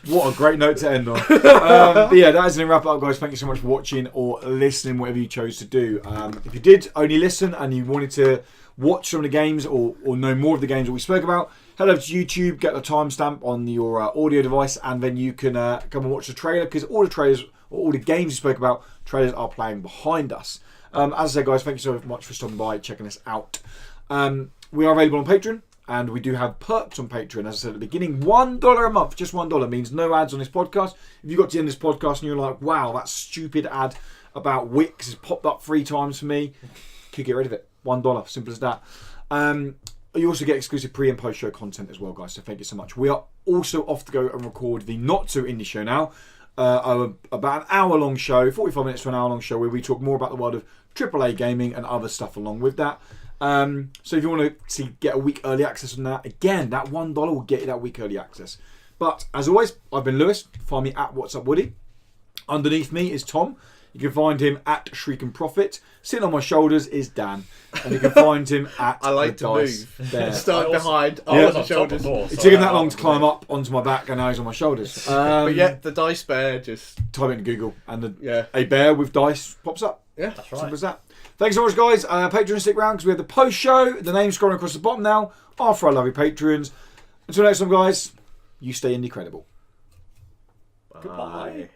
S1: What a great note to end on. But yeah, that is going to wrap it up, guys. Thank you so much for watching or listening, whatever you chose to do. If you did only listen and you wanted to watch some of the games or know more of the games that we spoke about, head over to YouTube, get the timestamp on your audio device, and then you can come and watch the trailer, because all the trailers or all the games we spoke about, trailers are playing behind us. As I said, guys, thank you so much for stopping by, checking us out. We are available on Patreon. And we do have perks on Patreon. As I said at the beginning, $1 a month, just $1 means no ads on this podcast. If you got to the end of this podcast and you're like, wow, that stupid ad about Wix has popped up 3 times for me, could get rid of it. $1, simple as that. You also get exclusive pre and post show content as well, guys. So thank you so much. We are also off to go and record the Not So Indie show now. about an hour-long show, 45 minutes to an hour-long show, where we talk more about the world of AAA gaming and other stuff along with that. So if you want to get a week early access on that, again, that $1 will get you that week early access. But as always, I've been Lewis. Find me at What's Up Woody. Underneath me is Tom. You can find him at Shriek and Profit. Sitting on my shoulders is Dan. And you can find him at
S2: I like
S1: the
S2: to
S1: dice
S2: move.
S1: there.
S2: Start behind,
S3: I was
S2: on the
S3: on top
S2: shoulders.
S3: before,
S1: It
S3: so
S1: took him
S3: I-
S1: that long to climb up onto my back, and now he's on my shoulders.
S2: But yet, the dice bear just...
S1: Type it into Google, and
S2: Yeah.
S1: a bear with dice pops up.
S2: Yeah.
S3: That's
S1: Simple
S3: right.
S1: as that. Thanks so much, guys. Patreon, stick around because we have the post show. The name's scrolling across the bottom now. Are for our lovely patrons. Until next time, guys, you stay indie credible.
S3: Goodbye.